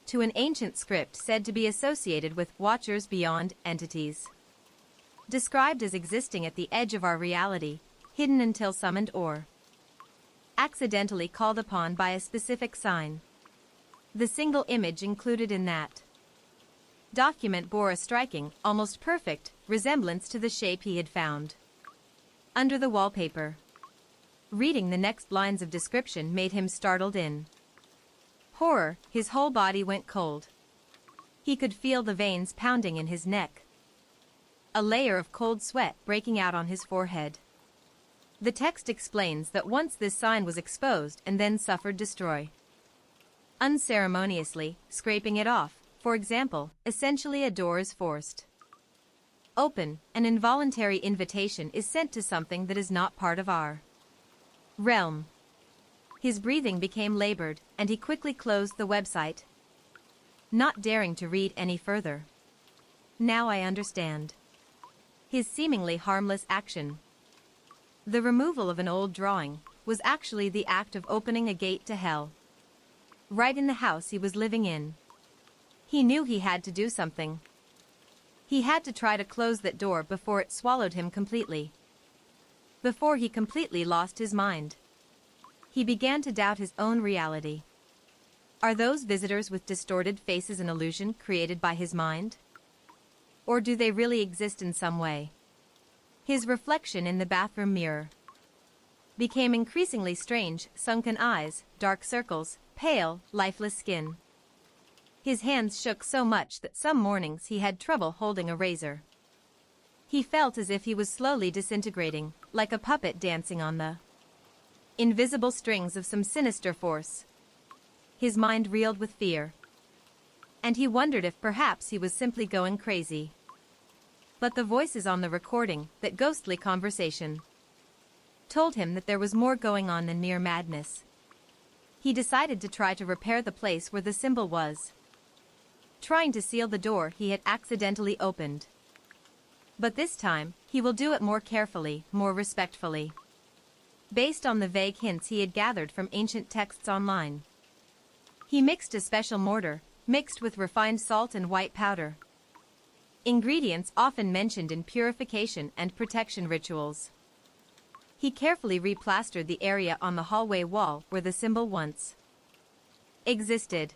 to an ancient script said to be associated with Watchers Beyond entities, described as existing at the edge of our reality, hidden until summoned or accidentally called upon by a specific sign. The single image included in that document bore a striking, almost perfect, resemblance to the shape he had found under the wallpaper. Reading the next lines of description made him startled in horror. His whole body went cold. He could feel the veins pounding in his neck, a layer of cold sweat breaking out on his forehead. The text explains that once this sign was exposed and then suffered destroy unceremoniously, scraping it off, for example, essentially a door is forced open, an involuntary invitation is sent to something that is not part of our realm. His breathing became labored, and he quickly closed the website, not daring to read any further. Now I understand his seemingly harmless action. The removal of an old drawing was actually the act of opening a gate to hell, right in the house he was living in. He knew he had to do something. He had to try to close that door before it swallowed him completely, before he completely lost his mind. He began to doubt his own reality. Are those visitors with distorted faces an illusion created by his mind? Or do they really exist in some way? His reflection in the bathroom mirror became increasingly strange, sunken eyes, dark circles, pale, lifeless skin. His hands shook so much that some mornings he had trouble holding a razor. He felt as if he was slowly disintegrating, like a puppet dancing on the invisible strings of some sinister force. His mind reeled with fear, and he wondered if perhaps he was simply going crazy. But the voices on the recording, that ghostly conversation, told him that there was more going on than mere madness. He decided to try to repair the place where the symbol was, trying to seal the door he had accidentally opened. But this time, he will do it more carefully, more respectfully. based on the vague hints he had gathered from ancient texts online. He mixed a special mortar, mixed with refined salt and white powder. Ingredients often mentioned in purification and protection rituals. He carefully replastered the area on the hallway wall where the symbol once existed.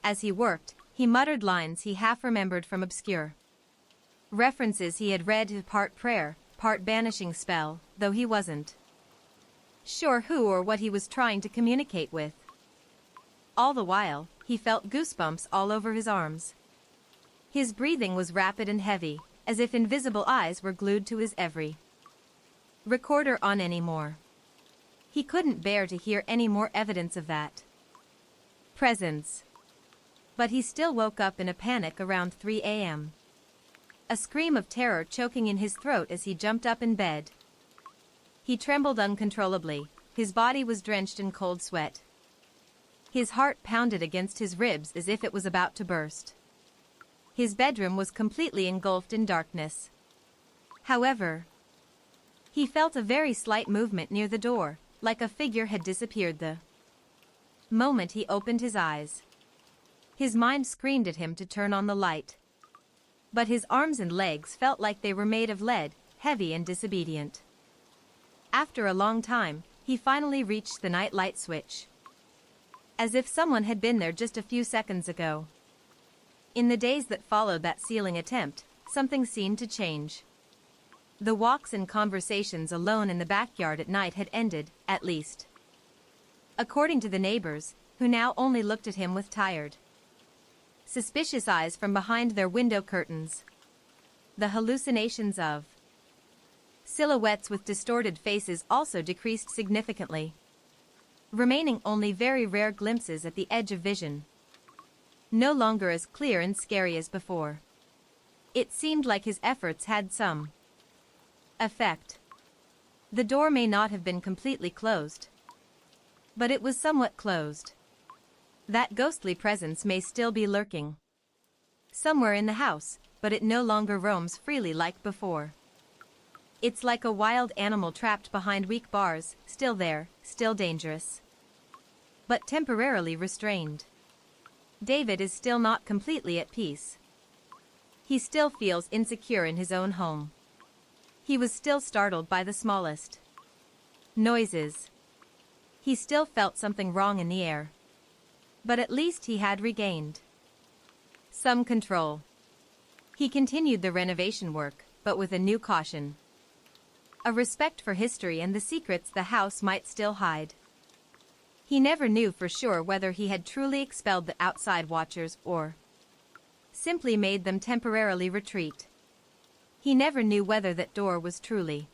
As he worked, he muttered lines he half remembered from obscure references he had read, part prayer, part banishing spell, though he wasn't sure who or what he was trying to communicate with. All the while, he felt goosebumps all over his arms. His breathing was rapid and heavy, as if invisible eyes were glued to his every recorder on anymore. He couldn't bear to hear any more evidence of that presence. But he still woke up in a panic around 3 a.m. A scream of terror choking in his throat as he jumped up in bed. He trembled uncontrollably, his body was drenched in cold sweat. His heart pounded against his ribs as if it was about to burst. His bedroom was completely engulfed in darkness. However, he felt a very slight movement near the door, like a figure had disappeared the moment he opened his eyes. His mind screamed at him to turn on the light. But his arms and legs felt like they were made of lead, heavy and disobedient. After a long time, he finally reached the night light switch. As if someone had been there just a few seconds ago. In the days that followed that sealing attempt, something seemed to change. The walks and conversations alone in the backyard at night had ended, at least. According to the neighbors, who now only looked at him with tired, suspicious eyes from behind their window curtains. The hallucinations of silhouettes with distorted faces also decreased significantly, remaining only very rare glimpses at the edge of vision. No longer as clear and scary as before. It seemed like his efforts had some effect. The door may not have been completely closed, but it was somewhat closed. That ghostly presence may still be lurking somewhere in the house, but it no longer roams freely like before. It's like a wild animal trapped behind weak bars, still there, still dangerous, but temporarily restrained. David is still not completely at peace. He still feels insecure in his own home. He was still startled by the smallest noises. He still felt something wrong in the air. But at least he had regained some control. He continued the renovation work, but with a new caution. A respect for history and the secrets the house might still hide. He never knew for sure whether he had truly expelled the outside watchers or simply made them temporarily retreat. He never knew whether that door was truly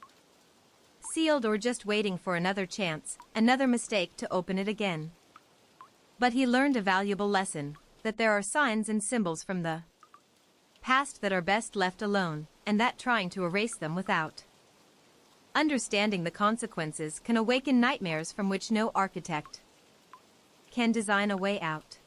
sealed or just waiting for another chance, another mistake to open it again. But he learned a valuable lesson, that there are signs and symbols from the past that are best left alone, and that trying to erase them without understanding the consequences can awaken nightmares from which no architect can design a way out.